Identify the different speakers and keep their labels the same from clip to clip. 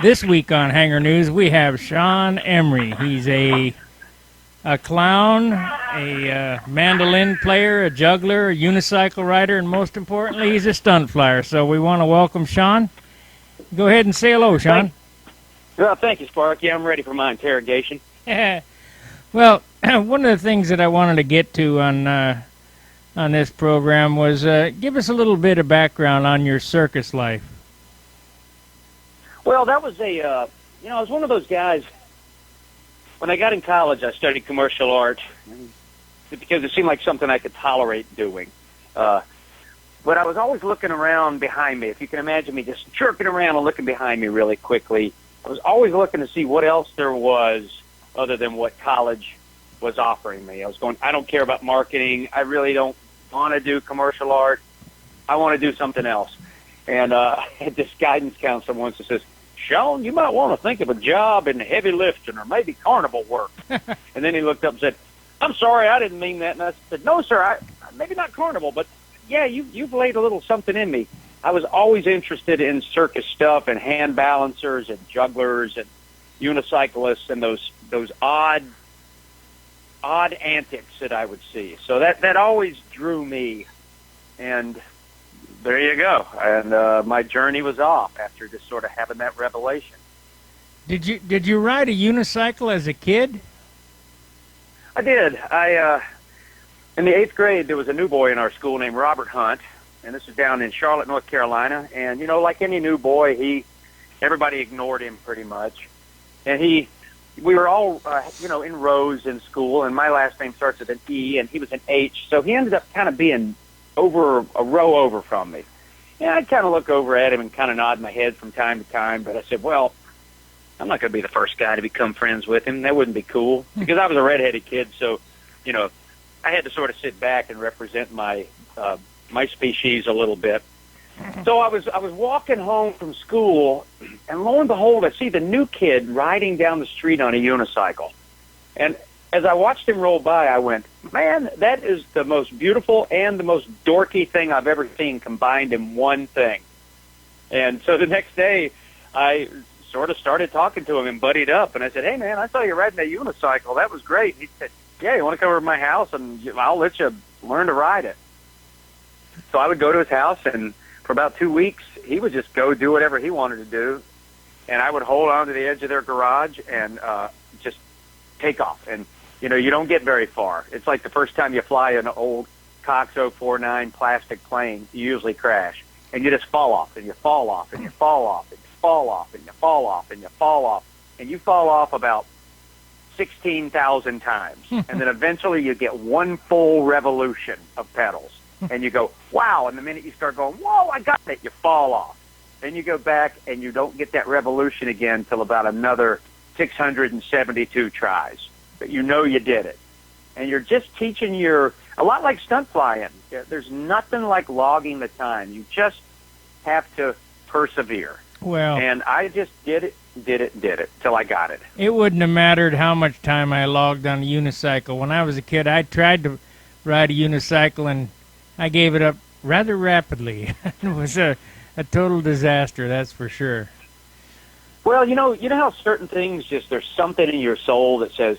Speaker 1: This week on Hangar News, we have Sean Emery. He's a clown, a mandolin player, a juggler, a unicycle rider, and most importantly, he's a stunt flyer. So we want to welcome Sean. Go ahead and say hello, Sean.
Speaker 2: Well, thank you, Sparky. I'm ready for my interrogation.
Speaker 1: Well, one of the things that I wanted to get to on this program was give us a little bit of background on your circus life.
Speaker 2: Well, that was I was one of those guys. When I got in college, I studied commercial art because it seemed like something I could tolerate doing. But I was always looking around behind me. If you can imagine me just jerking around and looking behind me really quickly, I was always looking to see what else there was other than what college was offering me. I was going, I don't care about marketing. I really don't want to do commercial art. I want to do something else. And I had this guidance counselor once that says, Sean, you might want to think of a job in heavy lifting or maybe carnival work. And then he looked up and said, I'm sorry, I didn't mean that. And I said, no, sir, maybe not carnival, but yeah, you've laid a little something in me. I was always interested in circus stuff and hand balancers and jugglers and unicyclists and those odd antics that I would see. So that always drew me. And there you go. And my journey was off after just sort of having that revelation.
Speaker 1: Did you ride a unicycle as a kid?
Speaker 2: I did. In the 8th grade, there was a new boy in our school named Robert Hunt, and this is down in Charlotte, North Carolina. And, like any new boy, everybody ignored him pretty much. And we were all, in rows in school, and my last name starts with an E, and he was an H. So he ended up kind of being a row over from me. And I'd kind of look over at him and kind of nod my head from time to time, but I said, well, I'm not going to be the first guy to become friends with him. That wouldn't be cool, because I was a redheaded kid, so, I had to sort of sit back and represent my species a little bit. So I was walking home from school, and lo and behold, I see the new kid riding down the street on a unicycle. And as I watched him roll by, I went, man, that is the most beautiful and the most dorky thing I've ever seen combined in one thing. And so the next day, I sort of started talking to him and buddied up. And I said, hey, man, I saw you riding a unicycle. That was great. And he said, yeah, you want to come over to my house, and I'll let you learn to ride it. So I would go to his house, and for about 2 weeks, he would just go do whatever he wanted to do. And I would hold on to the edge of their garage and just take off. And you don't get very far. It's like the first time you fly an old Cox 049 plastic plane, you usually crash. And you just fall off, and you fall off, and you fall off, and you fall off, and you fall off, and you fall off. And you fall off about 16,000 times. And then eventually you get one full revolution of pedals. And you go, wow. And the minute you start going, whoa, I got it, you fall off. Then you go back, and you don't get that revolution again till about another 672 tries. But you did it. And you're just teaching a lot like stunt flying. There's nothing like logging the time. You just have to persevere.
Speaker 1: Well,
Speaker 2: and I just did it till I got it.
Speaker 1: It wouldn't have mattered how much time I logged on a unicycle. When I was a kid, I tried to ride a unicycle, and I gave it up rather rapidly. It was a total disaster, that's for sure.
Speaker 2: Well, you know how certain things there's something in your soul that says,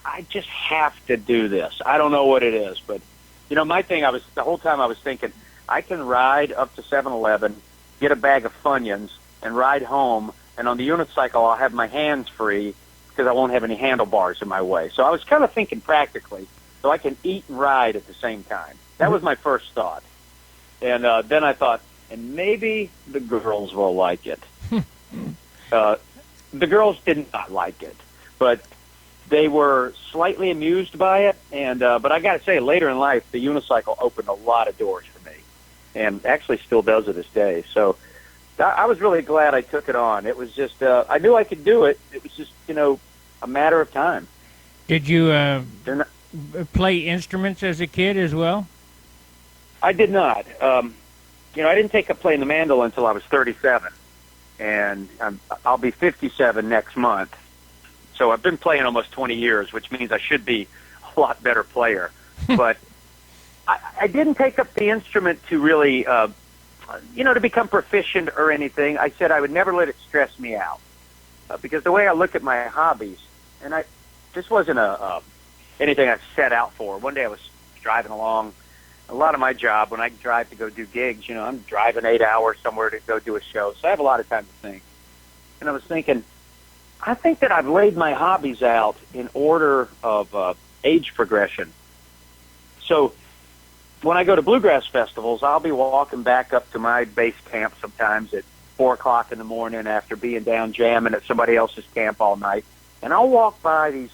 Speaker 2: I just have to do this. I don't know what it is, but my thing, the whole time I was thinking, I can ride up to 7-Eleven, get a bag of Funyuns, and ride home, and on the unicycle I'll have my hands free because I won't have any handlebars in my way. So I was kind of thinking practically, so I can eat and ride at the same time. That was my first thought. And then I thought, and maybe the girls will like it. The girls did not like it, but they were slightly amused by it. And but I got to say, later in life, the unicycle opened a lot of doors for me, and actually still does to this day. So I was really glad I took it on. It was just I knew I could do it. It was just a matter of time.
Speaker 1: Did you play instruments as a kid as well?
Speaker 2: I did not. I didn't take up playing the mandolin until I was 37, and I'll be 57 next month. So I've been playing almost 20 years, which means I should be a lot better player. But I didn't take up the instrument to really, to become proficient or anything. I said I would never let it stress me out. because the way I look at my hobbies, and this wasn't anything I set out for. One day I was driving along. A lot of my job, when I drive to go do gigs, I'm driving 8 hours somewhere to go do a show, so I have a lot of time to think. And I was thinking, I think that I've laid my hobbies out in order of age progression. So when I go to bluegrass festivals, I'll be walking back up to my base camp sometimes at 4 o'clock in the morning after being down jamming at somebody else's camp all night, and I'll walk by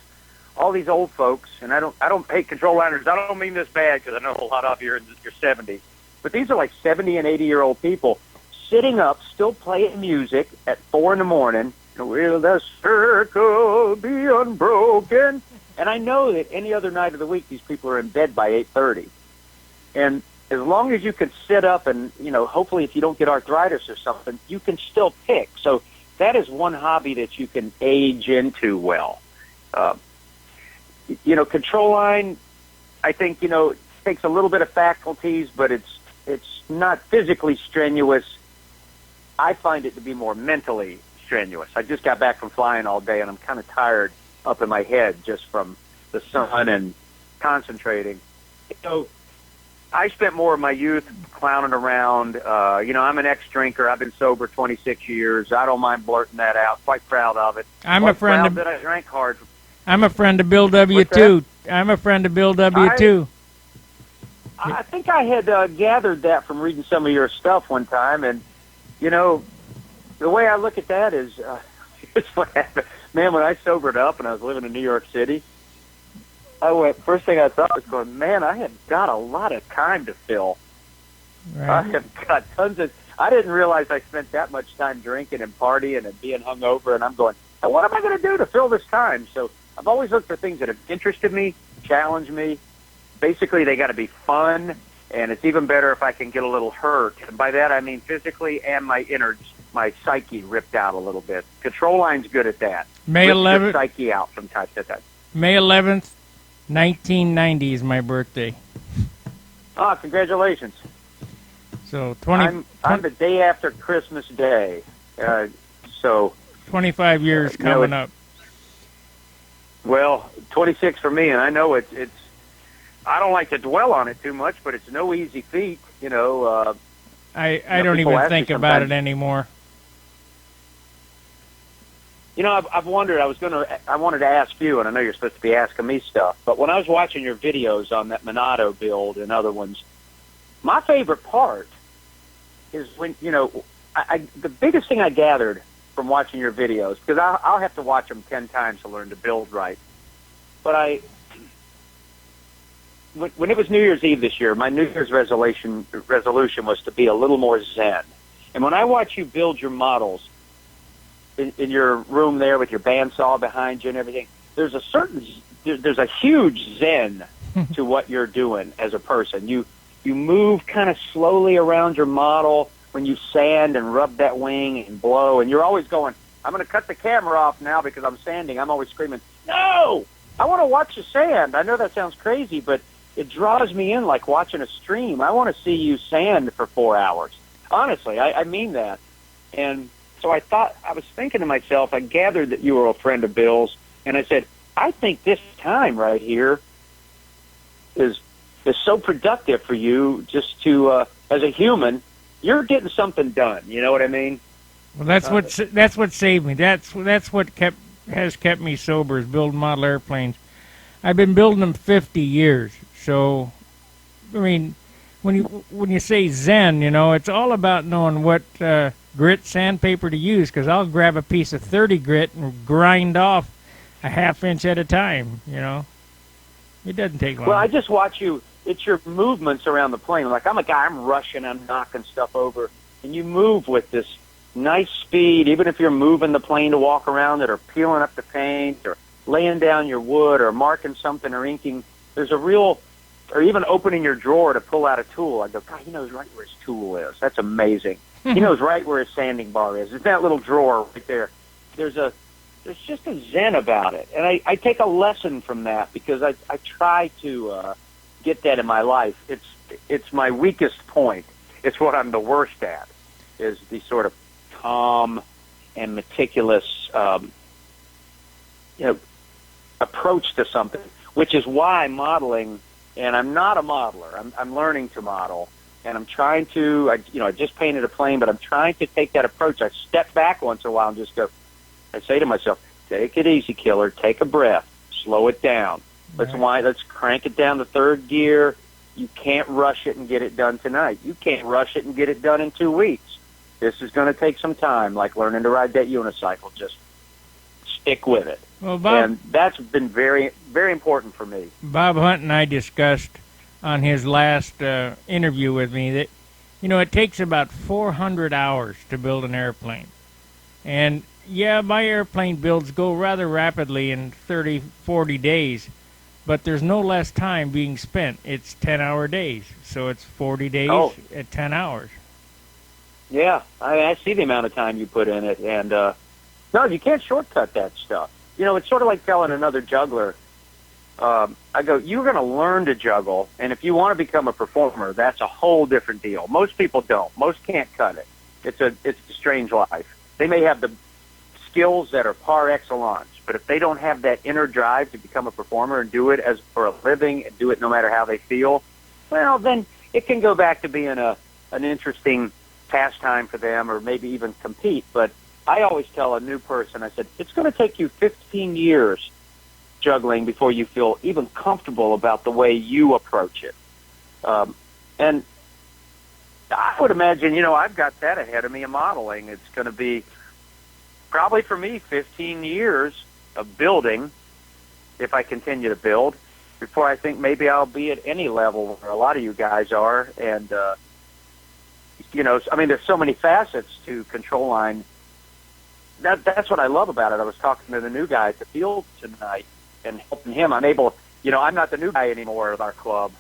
Speaker 2: all these old folks, and I don't hate control liners. I don't mean this bad because I know a lot of you are in your 70s, but these are like 70 and 80-year-old people sitting up, still playing music at 4 in the morning. Will the circle be unbroken? And I know that any other night of the week, these people are in bed by 8:30. And as long as you can sit up and, hopefully if you don't get arthritis or something, you can still pick. So that is one hobby that you can age into well. Control line, I think, takes a little bit of faculties, but it's not physically strenuous. I find it to be more mentally strenuous. I just got back from flying all day, and I'm kind of tired up in my head just from the sun and concentrating. So I spent more of my youth clowning around. I'm an ex-drinker. I've been sober 26 years. I don't mind blurting that out. Quite proud of it.
Speaker 1: I'm a friend of
Speaker 2: that I drank hard.
Speaker 1: I'm a friend of Bill W. too. I'm a friend of Bill W. too.
Speaker 2: I think I had gathered that from reading some of your stuff one time, and the way I look at that is, it's what happened. Man, when I sobered up and I was living in New York City, first thing I thought was going, man, I have got a lot of time to fill. Right. I have got I didn't realize I spent that much time drinking and partying and being hungover, and I'm going, what am I going to do to fill this time? So I've always looked for things that have interested me, challenged me. Basically, they got to be fun, and it's even better if I can get a little hurt. And by that, I mean physically and my innards, my psyche ripped out a little bit. Control line's good at that.
Speaker 1: May 11th.
Speaker 2: Your psyche out from time to time.
Speaker 1: May 11th, 1990 is my birthday.
Speaker 2: Ah, congratulations.
Speaker 1: So
Speaker 2: I'm the day after Christmas Day. So
Speaker 1: 25 years coming up.
Speaker 2: Well, 26 for me, and I know it's. I don't like to dwell on it too much, but it's no easy feat.
Speaker 1: I don't even think about it anymore.
Speaker 2: I've wondered. I wanted to ask you, and I know you're supposed to be asking me stuff, but when I was watching your videos on that Monado build and other ones, my favorite part is when the biggest thing I gathered from watching your videos, because I'll have to watch them 10 times to learn to build right. But when it was New Year's Eve this year, my New Year's resolution was to be a little more zen. And when I watch you build your models in your room there with your bandsaw behind you and everything, there's a huge zen to what you're doing as a person. You move kind of slowly around your model when you sand and rub that wing and blow, and you're always going, I'm going to cut the camera off now because I'm sanding. I'm always screaming, no, I want to watch you sand. I know that sounds crazy, but it draws me in like watching a stream. I want to see you sand for 4 hours. Honestly, I mean that. And so I was thinking to myself, I gathered that you were a friend of Bill's, and I said, I think this time right here is so productive for you just to, as a human, you're getting something done. You know what I mean?
Speaker 1: Well, that's what saved me. That's what has kept me sober, is building model airplanes. I've been building them 50 years. So, I mean, when you say zen, it's all about knowing what grit sandpaper to use, because I'll grab a piece of 30 grit and grind off a ½ inch at a time. It doesn't take long.
Speaker 2: Well, I just watch you. It's your movements around the plane. Like, I'm a guy, I'm rushing, I'm knocking stuff over, and you move with this nice speed, even if you're moving the plane to walk around it, or peeling up the paint, or laying down your wood, or marking something, or inking. There's a real, or even opening your drawer to pull out a tool. I go, God, he knows right where his tool is. That's amazing. He knows right where his sanding bar is. It's that little drawer right there. There's just a zen about it. And I take a lesson from that, because I try to get that in my life. It's my weakest point. It's what I'm the worst at, is the sort of calm, and meticulous, approach to something, which is why modeling, and I'm not a modeler, I'm learning to model, and I'm trying to, I just painted a plane, but I'm trying to take that approach. I step back once in a while and just go, I say to myself, take it easy, killer, take a breath, slow it down. Let's crank it down to third gear. You can't rush it and get it done tonight. You can't rush it and get it done in 2 weeks. This is going to take some time, like learning to ride that unicycle. Just stick with it.
Speaker 1: Well, Bob,
Speaker 2: and that's been very, very important for me.
Speaker 1: Bob Hunt and I discussed on his last interview with me that, it takes about 400 hours to build an airplane. And, yeah, my airplane builds go rather rapidly in 30, 40 days, but there's no less time being spent. It's 10-hour days, so it's 40 days at 10 hours. Yeah,
Speaker 2: I see the amount of time you put in it, and no, you can't shortcut that stuff. It's sort of like telling another juggler, I go, you're going to learn to juggle, and if you want to become a performer, that's a whole different deal. Most people don't. Most can't cut it. It's a strange life. They may have the skills that are par excellence, but if they don't have that inner drive to become a performer and do it as for a living and do it no matter how they feel, well, then it can go back to being an interesting pastime for them, or maybe even compete. But I always tell a new person, I said, it's going to take you 15 years juggling before you feel even comfortable about the way you approach it. And I would imagine, I've got that ahead of me in modeling. It's going to be probably for me 15 years of building, if I continue to build, before I think maybe I'll be at any level where a lot of you guys are. And, there's so many facets to control line. That's what I love about it. I was talking to the new guy at the field tonight and helping him. I'm able, I'm not the new guy anymore at our club,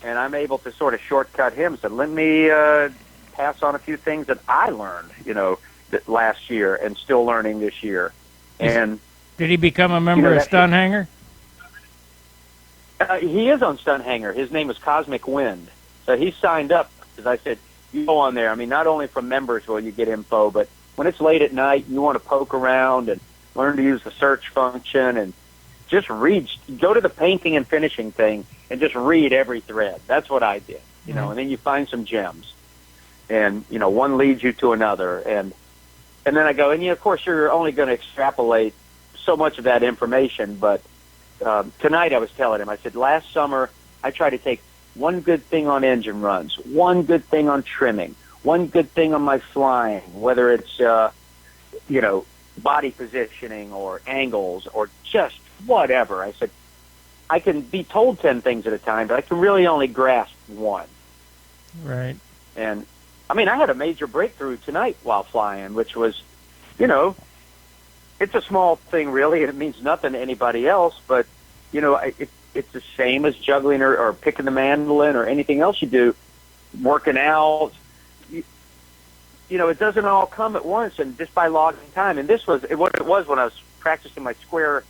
Speaker 2: and I'm able to sort of shortcut him. So let me pass on a few things that I learned, that last year and still learning this year. And
Speaker 1: did he become a member of Stunt Hangar?
Speaker 2: He is on Stunt Hangar. His name is Cosmic Wind. So he signed up because I said, you go on there. I mean, not only from members will you get info, but when it's late at night, you want to poke around and learn to use the search function and just read. Go to the painting and finishing thing and just read every thread. That's what I did, and then you find some gems. And, one leads you to another. And then I go, and of course, you're only going to extrapolate so much of that information. But tonight I was telling him, I said, last summer I tried to take one good thing on engine runs, one good thing on trimming, one good thing on my flying, whether it's, body positioning or angles or just whatever. I said, I can be told 10 things at a time, but I can really only grasp one.
Speaker 1: Right.
Speaker 2: And, I had a major breakthrough tonight while flying, which was, it's a small thing really, and it means nothing to anybody else, but, it's the same as juggling or picking the mandolin or anything else you do, working out. It doesn't all come at once and just by logging time. And this was what it was when I was practicing my square,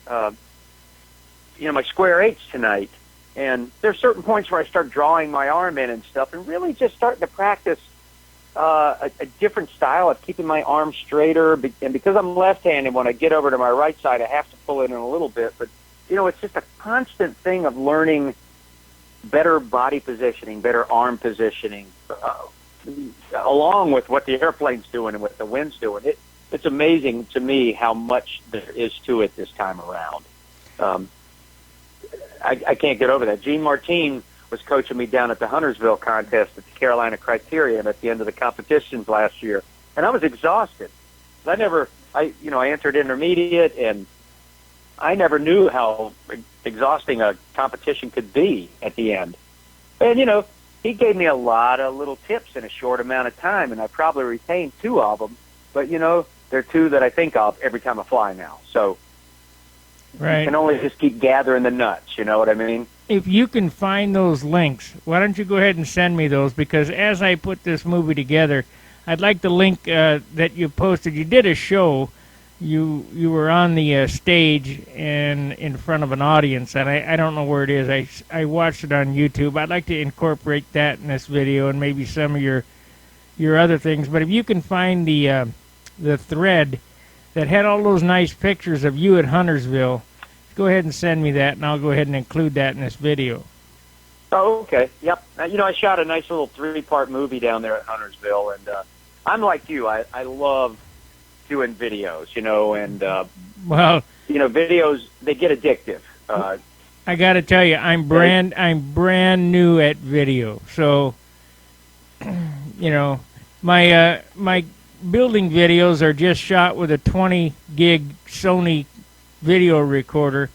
Speaker 2: my square eights tonight. And there's certain points where I start drawing my arm in and stuff and really just starting to practice a different style of keeping my arm straighter. And because I'm left-handed, when I get over to my right side, I have to pull it in a little bit. But, it's just a constant thing of learning better body positioning, better arm positioning, along with what the airplane's doing and what the wind's doing. It's amazing to me how much there is to it this time around. I can't get over that. Gene Martin was coaching me down at the Huntersville contest at the Carolina Criterion at the end of the competitions last year, and I was exhausted. I entered intermediate, and I never knew how exhausting a competition could be at the end. And, he gave me a lot of little tips in a short amount of time, and I probably retained 2 of them. But, they're 2 that I think of every time I fly now. So
Speaker 1: right.
Speaker 2: You can only just keep gathering the nuts, you know what I mean?
Speaker 1: If you can find those links, why don't you go ahead and send me those? Because as I put this movie together, I'd like the link that you posted. You did a show. You were on the stage and in front of an audience, and I don't know where it is. I watched it on YouTube. I'd like to incorporate that in this video and maybe some of your other things. But if you can find the the thread that had all those nice pictures of you at Huntersville. Go ahead and send me that, and I'll go ahead and include that in this video.
Speaker 2: Oh, okay. Yep. I shot a nice little 3-part movie down there at Huntersville, and I'm like you. I love doing videos, and
Speaker 1: well,
Speaker 2: videos, they get addictive.
Speaker 1: I got to tell you, I'm brand new at video, so my building videos are just shot with a 20 gig Sony video recorder,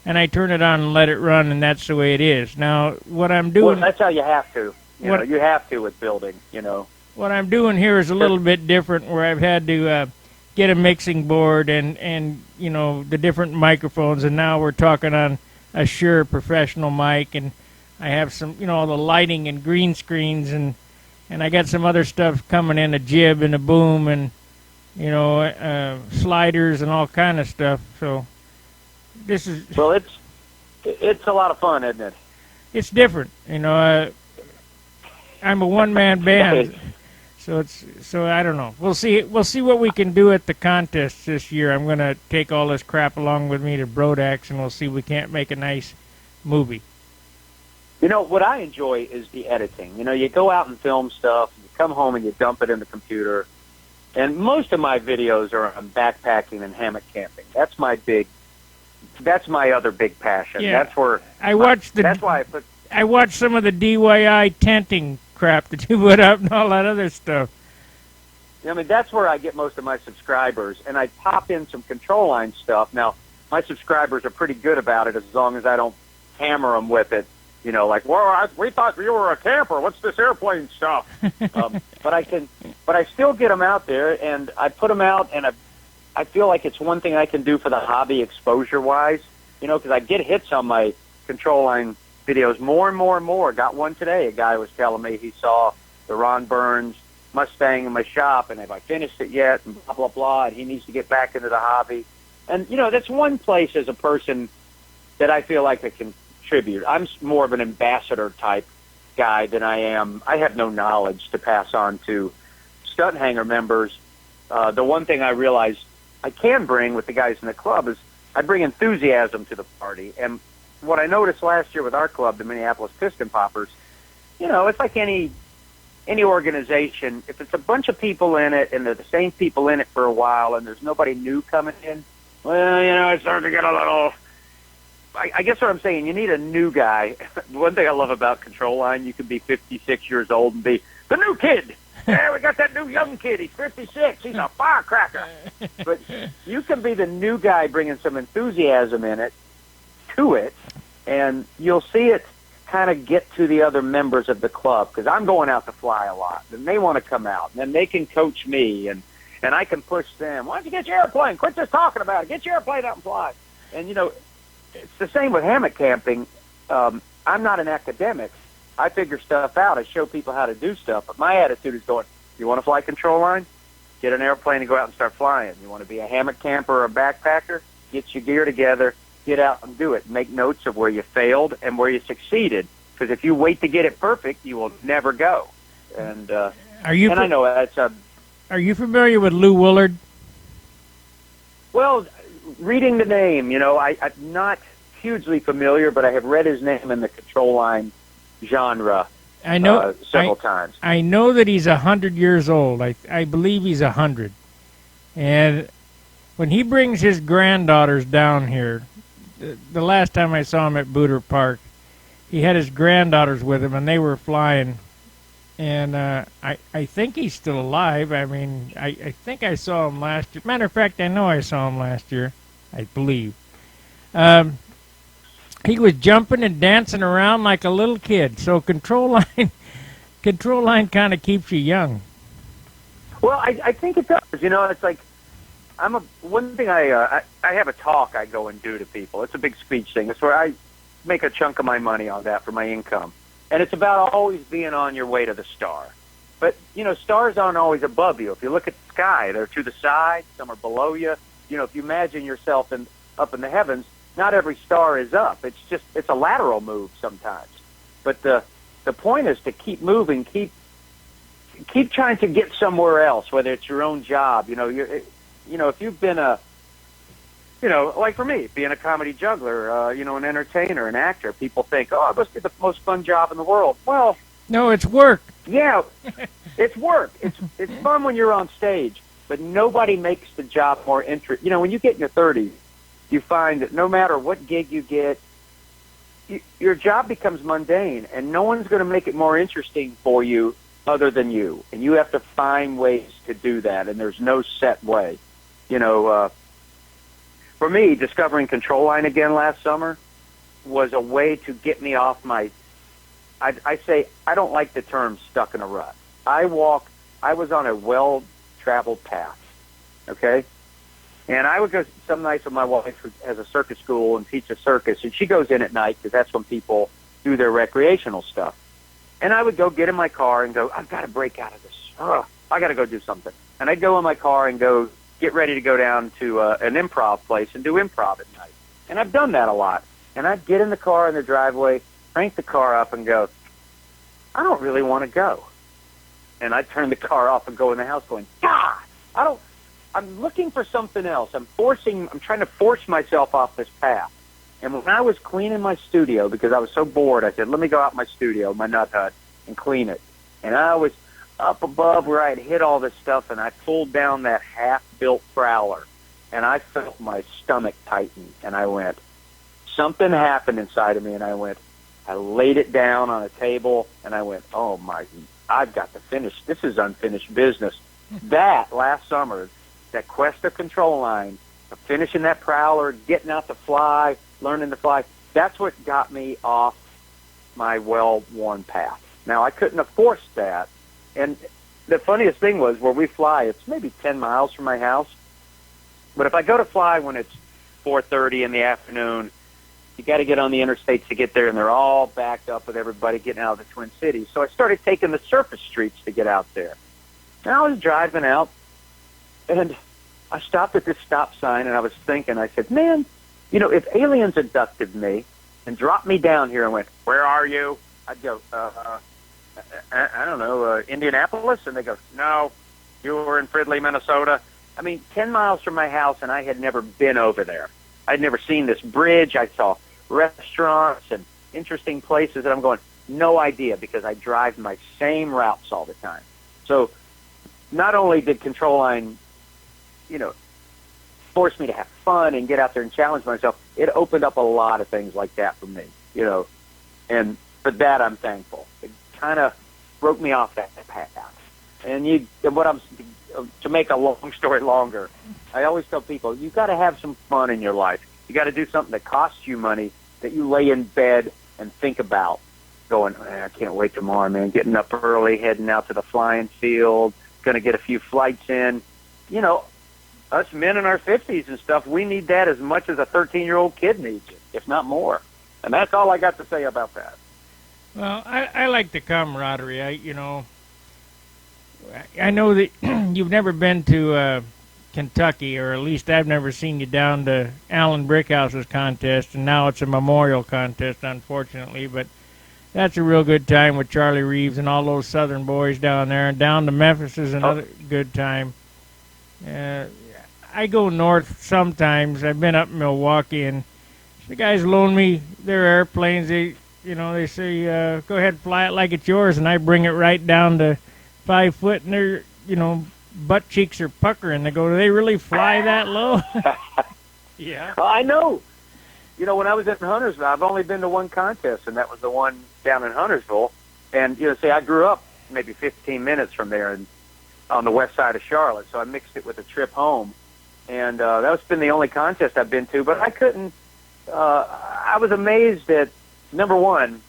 Speaker 1: and I turn it on and let it run, and that's the way it is. Now, what I'm doing...
Speaker 2: Well, that's how you have to. You have to with building,
Speaker 1: What I'm doing here is a little bit different, where I've had to get a mixing board and the different microphones, and now we're talking on a Shure professional mic, and I have some, the lighting and green screens, and I got some other stuff coming in, a jib and a boom, and, sliders and all kind of stuff, so... This is
Speaker 2: well. It's a lot of fun, isn't it?
Speaker 1: It's different, I'm a one-man band, so I don't know. We'll see what we can do at the contest this year. I'm gonna take all this crap along with me to Brodax, and we'll see if we can't make a nice movie.
Speaker 2: What I enjoy is the editing. You go out and film stuff, and you come home and you dump it in the computer. And most of my videos are on backpacking and hammock camping. That's my other big passion.
Speaker 1: Yeah.
Speaker 2: That's where
Speaker 1: That's why I watched some of the DIY tenting crap that you put up and all that other stuff.
Speaker 2: That's where I get most of my subscribers, and I pop in some control line stuff. Now, my subscribers are pretty good about it as long as I don't hammer them with it. We thought you were a camper. What's this airplane stuff? But I still get them out there, and I put them out, and I feel like it's one thing I can do for the hobby exposure-wise, because I get hits on my control line videos more and more and more. Got one today. A guy was telling me he saw the Ron Burns Mustang in my shop, and have I finished it yet, and blah, blah, blah, and he needs to get back into the hobby. And, that's one place as a person that I feel like I can contribute. I'm more of an ambassador type guy than I am. I have no knowledge to pass on to Stunt Hangar members. The one thing I realized I can bring with the guys in the club is I bring enthusiasm to the party. And what I noticed last year with our club, the Minneapolis Piston Poppers, it's like any organization. If it's a bunch of people in it and they're the same people in it for a while and there's nobody new coming in, well, it's starting to get a little... I guess what I'm saying, you need a new guy. One thing I love about Control Line, you can be 56 years old and be the new kid. Yeah, we got that new young kid. He's 56. He's a firecracker. But you can be the new guy bringing some enthusiasm to it, and you'll see it kind of get to the other members of the club, because I'm going out to fly a lot, and they want to come out, and then they can coach me, and I can push them. Why don't you get your airplane? Quit just talking about it. Get your airplane out and fly. And, it's the same with hammock camping. I'm not an academic. I figure stuff out. I show people how to do stuff. But my attitude is going, you want to fly control line? Get an airplane and go out and start flying. You want to be a hammock camper or a backpacker? Get your gear together. Get out and do it. Make notes of where you failed and where you succeeded. Because if you wait to get it perfect, you will never go. And I know that's a...
Speaker 1: Are you familiar with Lou Willard?
Speaker 2: Well, reading the name, I'm not hugely familiar, but I have read his name in the control line genre several times.
Speaker 1: I know that he's 100 years old. I believe he's 100. And when he brings his granddaughters down here, the last time I saw him at Booter Park, he had his granddaughters with him, and they were flying. And I think he's still alive. I mean, I think I saw him last year. Matter of fact, I know I saw him last year, I believe. He was jumping and dancing around like a little kid. So control line kind of keeps you young.
Speaker 2: Well, I think it does. It's like one thing I have a talk I go and do to people. It's a big speech thing. It's where I make a chunk of my money on that for my income. And it's about always being on your way to the star. But, stars aren't always above you. If you look at the sky, they're to the side, some are below you. If you imagine yourself up in the heavens, not every star is up. It's a lateral move sometimes. But the point is to keep moving, keep trying to get somewhere else, whether it's your own job. If you've been like for me, being a comedy juggler, an entertainer, an actor, people think, oh, it must be the most fun job in the world. Well,
Speaker 1: no, it's work.
Speaker 2: Yeah, it's work. It's fun when you're on stage, but nobody makes the job more interesting. When you get in your 30s, you find that no matter what gig you get, your job becomes mundane, and no one's going to make it more interesting for you other than you. And you have to find ways to do that, and there's no set way. For me, discovering Control Line again last summer was a way to get me off my... I say, I don't like the term stuck in a rut. I was on a well-traveled path, okay? And I would go some nights with my wife, who has a circus school and teach a circus, and she goes in at night because that's when people do their recreational stuff. And I would go get in my car and go, I've got to break out of this. I got to go do something. And I'd go in my car and go get ready to go down to an improv place and do improv at night. And I've done that a lot. And I'd get in the car in the driveway, crank the car up and go, I don't really want to go. And I'd turn the car off and go in the house going, God, I'm looking for something else. I'm trying to force myself off this path. And when I was cleaning my studio, because I was so bored, I said, let me go out my studio, my nut hut, and clean it. And I was up above where I had hit all this stuff, and I pulled down that half-built prowler, and I felt my stomach tighten, and I went, something happened inside of me, and I laid it down on a table, and I went, I've got to finish. This is unfinished business. That, last summer, that quest of Control Line, of finishing that prowler, getting out to fly, learning to fly, that's what got me off my well-worn path. Now, I couldn't have forced that, and the funniest thing was, where we fly, it's maybe 10 miles from my house, but if I go to fly when it's 4:30 in the afternoon, you got to get on the interstates to get there, and they're all backed up with everybody getting out of the Twin Cities. So I started taking the surface streets to get out there. And I was driving out, and I stopped at this stop sign, and I was thinking, I said, man, if aliens abducted me and dropped me down here and went, where are you? I'd go, I don't know, Indianapolis? And they go, no, you were in Fridley, Minnesota. 10 miles from my house, and I had never been over there. I'd never seen this bridge. I saw restaurants and interesting places, and I'm going, no idea, because I drive my same routes all the time. So not only did Control Line, force me to have fun and get out there and challenge myself, it opened up a lot of things like that for me, and for that I'm thankful. It kind of broke me off that path. And to make a long story longer, I always tell people, you've got to have some fun in your life. You got to do something that costs you money, that you lay in bed and think about, going, I can't wait tomorrow, man, getting up early, heading out to the flying field, going to get a few flights in. Us men in our 50s and stuff, we need that as much as a 13-year-old kid needs it, if not more. And that's all I got to say about that.
Speaker 1: Well, I like the camaraderie. I know that you've never been to Kentucky, or at least I've never seen you down to Alan Brickhouse's contest, and now it's a memorial contest, unfortunately, but that's a real good time with Charlie Reeves and all those Southern boys down there, and down to Memphis is another good time. I go north sometimes. I've been up in Milwaukee, and the guys loan me their airplanes. They say, go ahead, fly it like it's yours, and I bring it right down to 5 foot, and they're, butt cheeks are puckering. They go, do they really fly that low? Yeah.
Speaker 2: Well, I know. When I was in Huntersville, I've only been to one contest, and that was the one down in Huntersville. And, I grew up maybe 15 minutes from there and on the west side of Charlotte, so I mixed it with a trip home. And that's been the only contest I've been to, but I couldn't, I was amazed at, number one,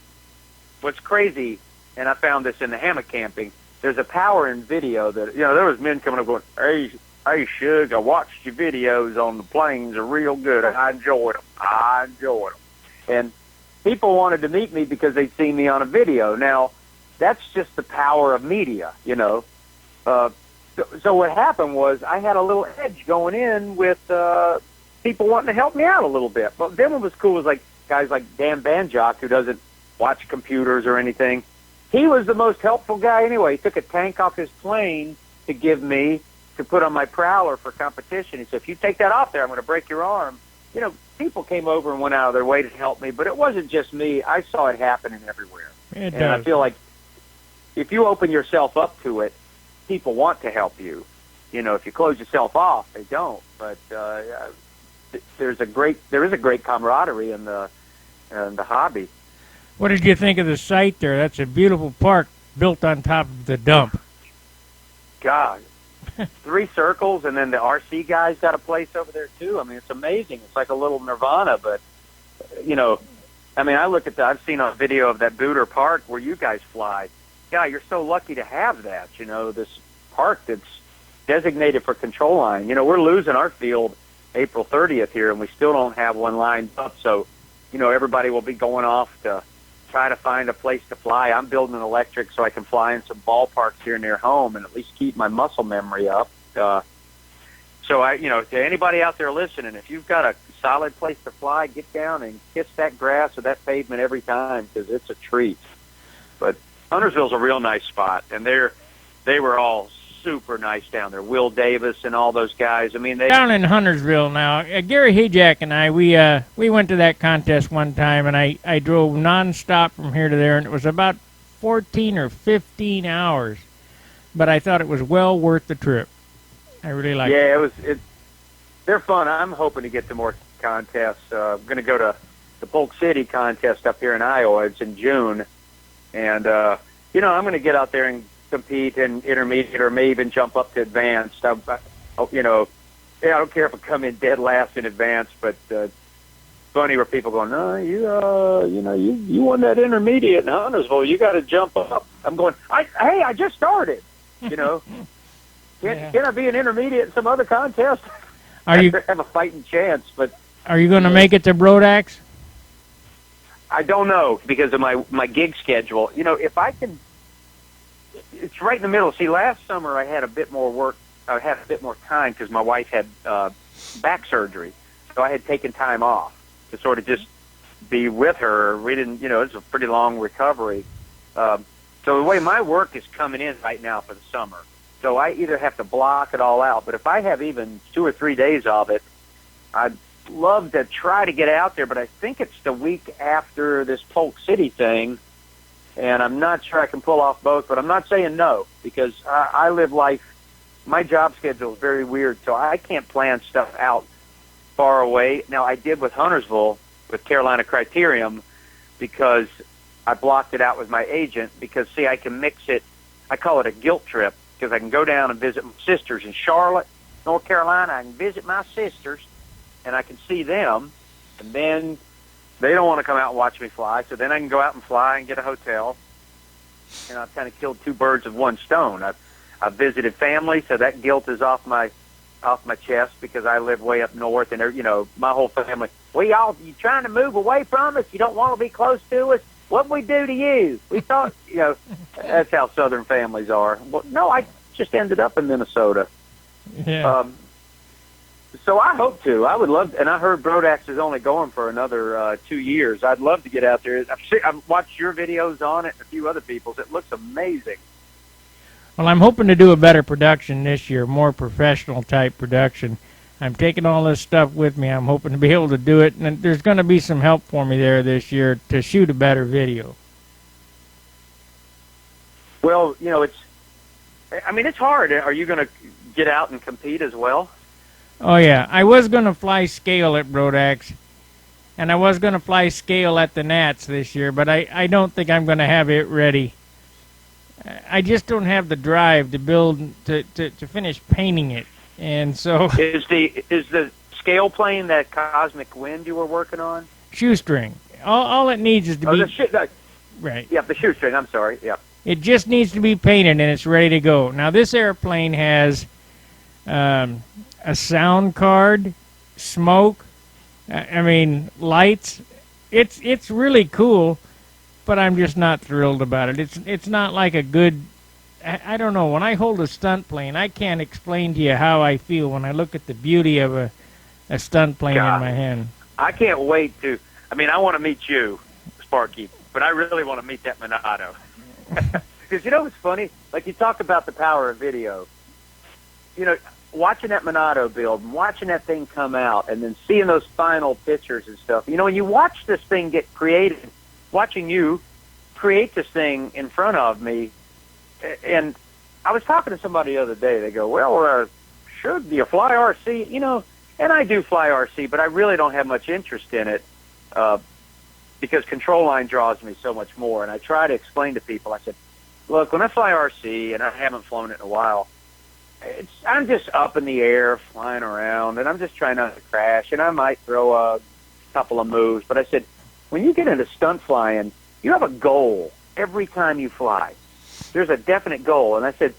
Speaker 2: what's crazy, and I found this in the hammock camping, there's a power in video that, there was men coming up going, hey, Shug, I watched your videos on the planes, are real good. I enjoyed them. And people wanted to meet me because they'd seen me on a video. Now, that's just the power of media, So what happened was I had a little edge going in with people wanting to help me out a little bit. But then what was cool was like guys like Dan Banjock, who doesn't watch computers or anything. he was the most helpful guy anyway. He took a tank off his plane to give me to put on my prowler for competition. He said, if you take that off there, I'm going to break your arm. You know, people came over and went out of their way to help me, but it wasn't just me. I saw it happening everywhere.
Speaker 1: It
Speaker 2: and
Speaker 1: does.
Speaker 2: I feel like if you open yourself up to it, people want to help you. You know, if you close yourself off, they don't. But there is a great camaraderie in the hobby.
Speaker 1: What did you think of the site there? That's a beautiful park built on top of the dump.
Speaker 2: God, 3 circles, and then the RC guys got a place over there too. I mean, it's amazing. It's like a little Nirvana, but you know, I mean, I've seen a video of that Booter Park where you guys fly. Yeah, you're so lucky to have that. You know, this park that's designated for control line. You know, we're losing our field April 30th here, and we still don't have one lined up. So, you know, everybody will be going off to try to find a place to fly. I'm building an electric so I can fly in some ballparks here near home and at least keep my muscle memory up. So to anybody out there listening, if you've got a solid place to fly, get down and kiss that grass or that pavement every time, because it's a treat. But Huntersville's a real nice spot, and they were all super nice down there. Will Davis and all those guys. I mean,
Speaker 1: down in Huntersville now. Gary Hajak and I, we went to that contest one time, and I drove nonstop from here to there, and it was about 14 or 15 hours. But I thought it was well worth the trip. I really liked it.
Speaker 2: Yeah, they're fun. I'm hoping to get to more contests. I'm going to go to the Polk City contest up here in Iowa. It's in June. And, I'm going to get out there and compete in intermediate or maybe even jump up to advanced. I don't care if I come in dead last in advanced, but funny where people go, no, you won that intermediate in Huntersville. You got to jump up. I'm going, I just started, you know. Can I be an intermediate in some other contest?
Speaker 1: Are you
Speaker 2: have a fighting chance? But
Speaker 1: are you going to make it to Brodax?
Speaker 2: I don't know because of my gig schedule. You know, if I can, it's right in the middle. See, last summer I had a bit more work. I had a bit more time because my wife had back surgery, so I had taken time off to sort of just be with her. We didn't, it's a pretty long recovery. So the way my work is coming in right now for the summer, so I either have to block it all out, but if I have even 2 or 3 days of it, I'd love to try to get out there, but I think it's the week after this Polk City thing, and I'm not sure I can pull off both, but I'm not saying no, because I live life, my job schedule is very weird, so I can't plan stuff out far away. Now, I did with Huntersville, with Carolina Criterium, because I blocked it out with my agent, because, see, I can mix it, I call it a guilt trip, because I can go down and visit my sisters in Charlotte, North Carolina. I can visit my sisters, and I can see them, and then they don't want to come out and watch me fly, so then I can go out and fly and get a hotel, and I've kind of killed 2 birds with 1 stone. I've visited family, so that guilt is off my chest because I live way up north, and my whole family. You trying to move away from us? You don't want to be close to us? What'd we do to you? We thought, that's how Southern families are. Well, no, I just ended up in Minnesota.
Speaker 1: Yeah.
Speaker 2: So I hope to. I would love, and I heard Brodax is only going for another 2 years. I'd love to get out there. I've watched your videos on it and a few other people's. It looks amazing.
Speaker 1: Well, I'm hoping to do a better production this year, more professional type production. I'm taking all this stuff with me. I'm hoping to be able to do it, and there's going to be some help for me there this year to shoot a better video.
Speaker 2: Well, it's hard. Are you going to get out and compete as well?
Speaker 1: Oh, yeah. I was going to fly scale at Brodax, and I was going to fly scale at the Nats this year, but I don't think I'm going to have it ready. I just don't have the drive to build, to finish painting it. And so
Speaker 2: is the scale plane that Cosmic Wind you were working on?
Speaker 1: Shoestring. All it needs is to be
Speaker 2: right. Yeah, the shoestring. I'm sorry. Yeah.
Speaker 1: It just needs to be painted and it's ready to go. Now this airplane has a sound card, smoke, lights. It's really cool, but I'm just not thrilled about it. It's not like a good. I don't know. When I hold a stunt plane, I can't explain to you how I feel when I look at the beauty of a stunt plane in my hand.
Speaker 2: I can't wait to. I want to meet you, Sparky, but I really want to meet that Monado. Because you know what's funny? Like you talk about the power of video. You know, watching that Monado build and watching that thing come out and then seeing those final pictures and stuff. You know, when you watch this thing get created, watching you create this thing in front of me, and I was talking to somebody the other day. They go, well, should you fly RC? You know, and I do fly RC, but I really don't have much interest in it because control line draws me so much more. And I try to explain to people, I said, look, when I fly RC, and I haven't flown it in a while, I'm just up in the air, flying around, and I'm just trying not to crash, and I might throw a couple of moves. But I said, when you get into stunt flying, you have a goal every time you fly. There's a definite goal. And I said,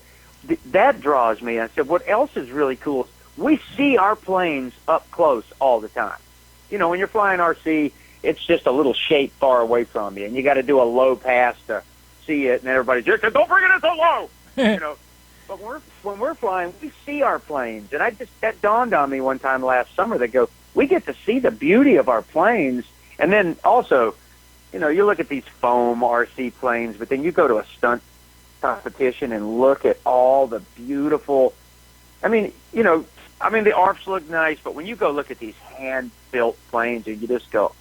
Speaker 2: that draws me. I said, what else is really cool is we see our planes up close all the time. You know, when you're flying RC, it's just a little shape far away from you, and you got to do a low pass to see it, and everybody's just, don't bring it in so low, you know. But when we're flying, we see our planes, and that dawned on me one time last summer. They go, we get to see the beauty of our planes, and then also, you know, you look at these foam RC planes, but then you go to a stunt competition and look at all the beautiful. I mean, you know, the ARFs look nice, but when you go look at these hand-built planes, and you just go,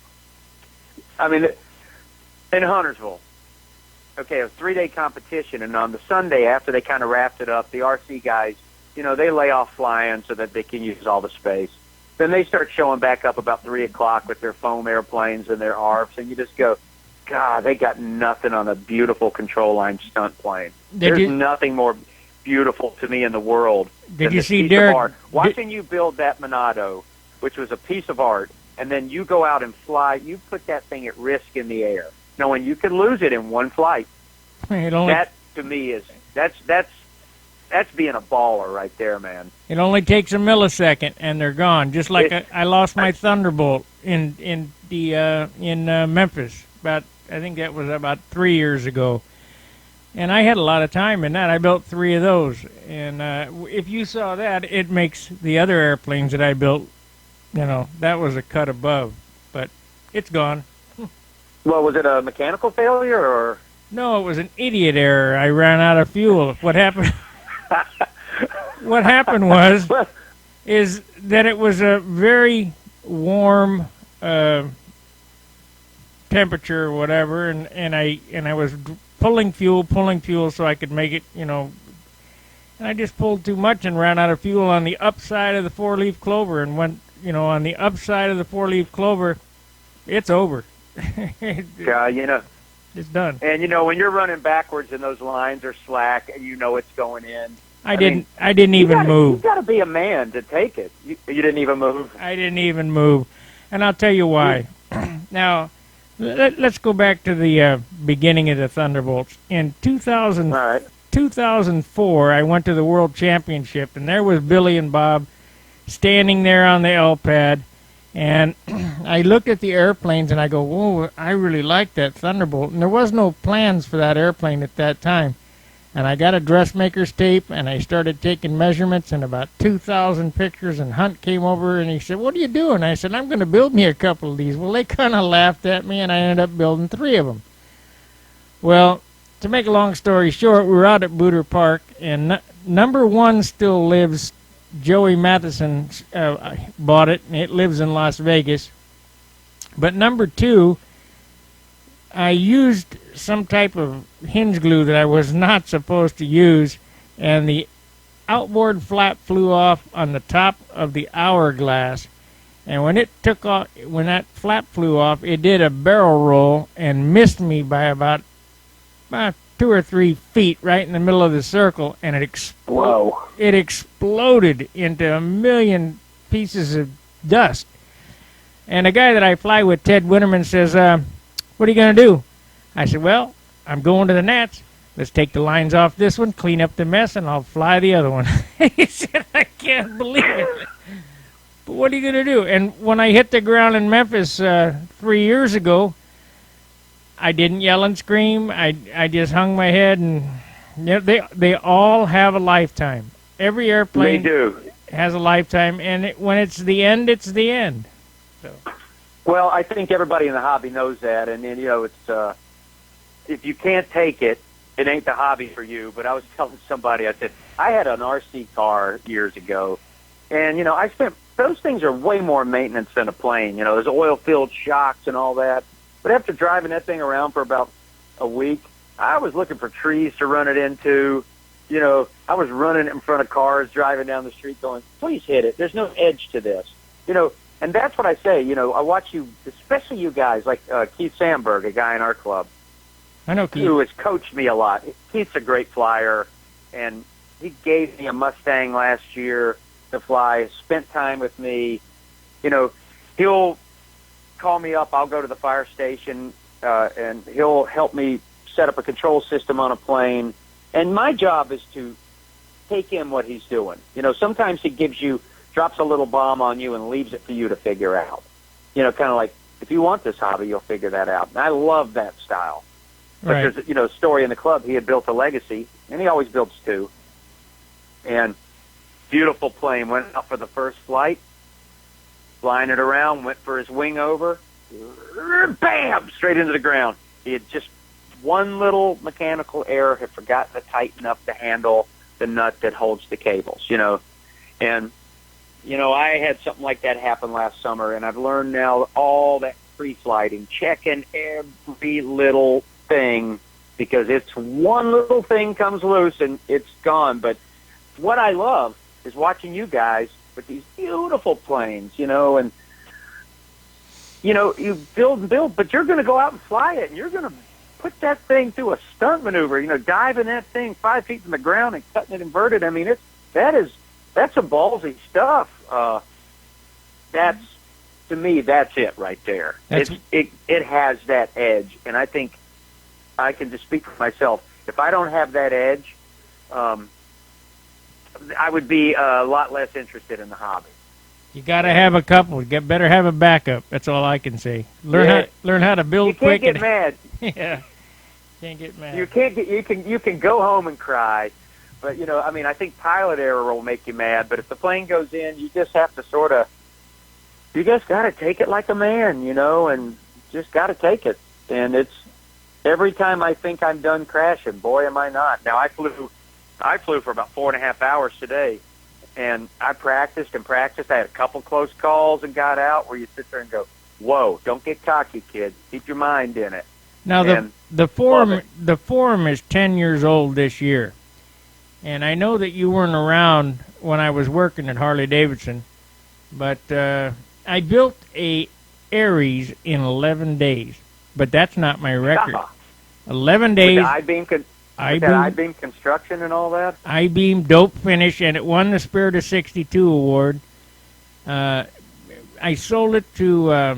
Speaker 2: in Huntersville. Okay, a 3-day competition, and on the Sunday after they kind of wrapped it up, the RC guys, you know, they lay off flying so that they can use all the space. Then they start showing back up about 3 o'clock with their foam airplanes and their ARFs, and you just go, God, they got nothing on a beautiful control line stunt plane. There's nothing more beautiful to me in the world
Speaker 1: Did
Speaker 2: than
Speaker 1: you
Speaker 2: this
Speaker 1: see
Speaker 2: piece
Speaker 1: Derek?
Speaker 2: of art. Watching you build that Monado, which was a piece of art, and then you go out and fly, you put that thing at risk in the air, knowing you could lose it in one flight. That to me is that's being a baller right there, man.
Speaker 1: It only takes a millisecond and they're gone. Just like I lost my Thunderbolt in Memphis. I think that was about 3 years ago, and I had a lot of time in that. I built 3 of those, and if you saw that, it makes the other airplanes that I built. You know, that was a cut above, but it's gone.
Speaker 2: Well, was it a mechanical failure or?
Speaker 1: No, it was an idiot error. I ran out of fuel. What happened? What happened is that it was a very warm temperature or whatever, and I was pulling fuel so I could make it, you know. And I just pulled too much and ran out of fuel on the upside of the 4-leaf clover, and went, you know, on the upside of the 4-leaf clover, it's over.
Speaker 2: Yeah, you know.
Speaker 1: It's done.
Speaker 2: And, you know, when you're running backwards and those lines are slack and you know it's going in.
Speaker 1: I didn't even move.
Speaker 2: You got to be a man to take it. You didn't even move.
Speaker 1: I didn't even move. And I'll tell you why. Now, let's go back to the beginning of the Thunderbolts. In 2004, I went to the World Championship, and there was Billy and Bob standing there on the L pad. And I looked at the airplanes, and I go, whoa, I really like that Thunderbolt. And there was no plans for that airplane at that time. And I got a dressmaker's tape, and I started taking measurements, and about 2,000 pictures, and Hunt came over, and he said, what are you doing? I said, I'm going to build me a couple of these. Well, they kind of laughed at me, and I ended up building 3 of them. Well, to make a long story short, we were out at Booter Park, and number 1 still lives. Joey Matheson bought it, and it lives in Las Vegas. But number 2, I used some type of hinge glue that I was not supposed to use, and the outboard flap flew off on the top of the hourglass. And when it took off, when that flap flew off, it did a barrel roll and missed me by about 2 or 3 feet right in the middle of the circle, and it exploded.
Speaker 2: Whoa.
Speaker 1: It exploded into a million pieces of dust. And the guy that I fly with, Ted Winterman, says, what are you going to do? I said, well, I'm going to the Nats. Let's take the lines off this one, clean up the mess, and I'll fly the other one. He said, I can't believe it. But what are you going to do? And when I hit the ground in Memphis 3 years ago, I didn't yell and scream. I just hung my head, and they all have a lifetime. Every airplane has a lifetime, and when it's the end, it's the end. So.
Speaker 2: Well, I think everybody in the hobby knows that, and you know, it's if you can't take it it ain't the hobby for you, but I was telling somebody, I said, I had an RC car years ago, and, you know, those things are way more maintenance than a plane. You know, there's oil-filled shocks and all that. But after driving that thing around for about a week, I was looking for trees to run it into. You know, I was running it in front of cars, driving down the street going, please hit it. There's no edge to this. You know, and that's what I say. You know, I watch you, especially you guys, like Keith Sandberg, a guy in our club.
Speaker 1: I know Keith.
Speaker 2: Who has coached me a lot. Keith's a great flyer, and he gave me a Mustang last year to fly, spent time with me. You know, he'll call me up. I'll go to the fire station, and he'll help me set up a control system on a plane. And my job is to take in what he's doing. You know, sometimes he drops a little bomb on you and leaves it for you to figure out. You know, kind of like, if you want this hobby, you'll figure that out. And I love that style. But
Speaker 1: Right.
Speaker 2: there's, you know, a story in the club. He had built a Legacy, and he always builds two. And beautiful plane, went out for the first flight, flying it around, went for his wing over, bam, straight into the ground. He had just one little mechanical error, had forgotten to tighten up the handle, the nut that holds the cables, you know. And, you know, I had something like that happen last summer, and I've learned now all that pre-flighting, checking every little thing, because it's one little thing comes loose and it's gone. But what I love is watching you guys with these beautiful planes, you know, and, you know, you build and build, but you're going to go out and fly it, and you're going to put that thing through a stunt maneuver, you know, diving that thing 5 feet from the ground and cutting it inverted. I mean, that's some ballsy stuff. To me, that's it right there. It has that edge, and I think I can just speak for myself. If I don't have that edge, I would be a lot less interested in the hobby.
Speaker 1: You got to have a couple. You better have a backup. That's all I can say. Learn how to build quick.
Speaker 2: You can't get mad.
Speaker 1: Yeah, can't get mad.
Speaker 2: You can go home and cry, but you know, I mean, I think pilot error will make you mad. But if the plane goes in, you just have to you just got to take it like a man, you know, and just got to take it. And it's every time I think I'm done crashing, boy, am I not. Now I flew for about 4.5 hours today. And I practiced and practiced. I had a couple close calls and got out where you sit there and go, whoa, don't get cocky, kid. Keep your mind in it.
Speaker 1: Now, the forum is 10 years old this year. And I know that you weren't around when I was working at Harley-Davidson, but I built a Aries in 11 days. But that's not my record. 11 days.
Speaker 2: With the I-beam construction and all that?
Speaker 1: I-beam dope finish, and it won the Spirit of 62 award. I sold it to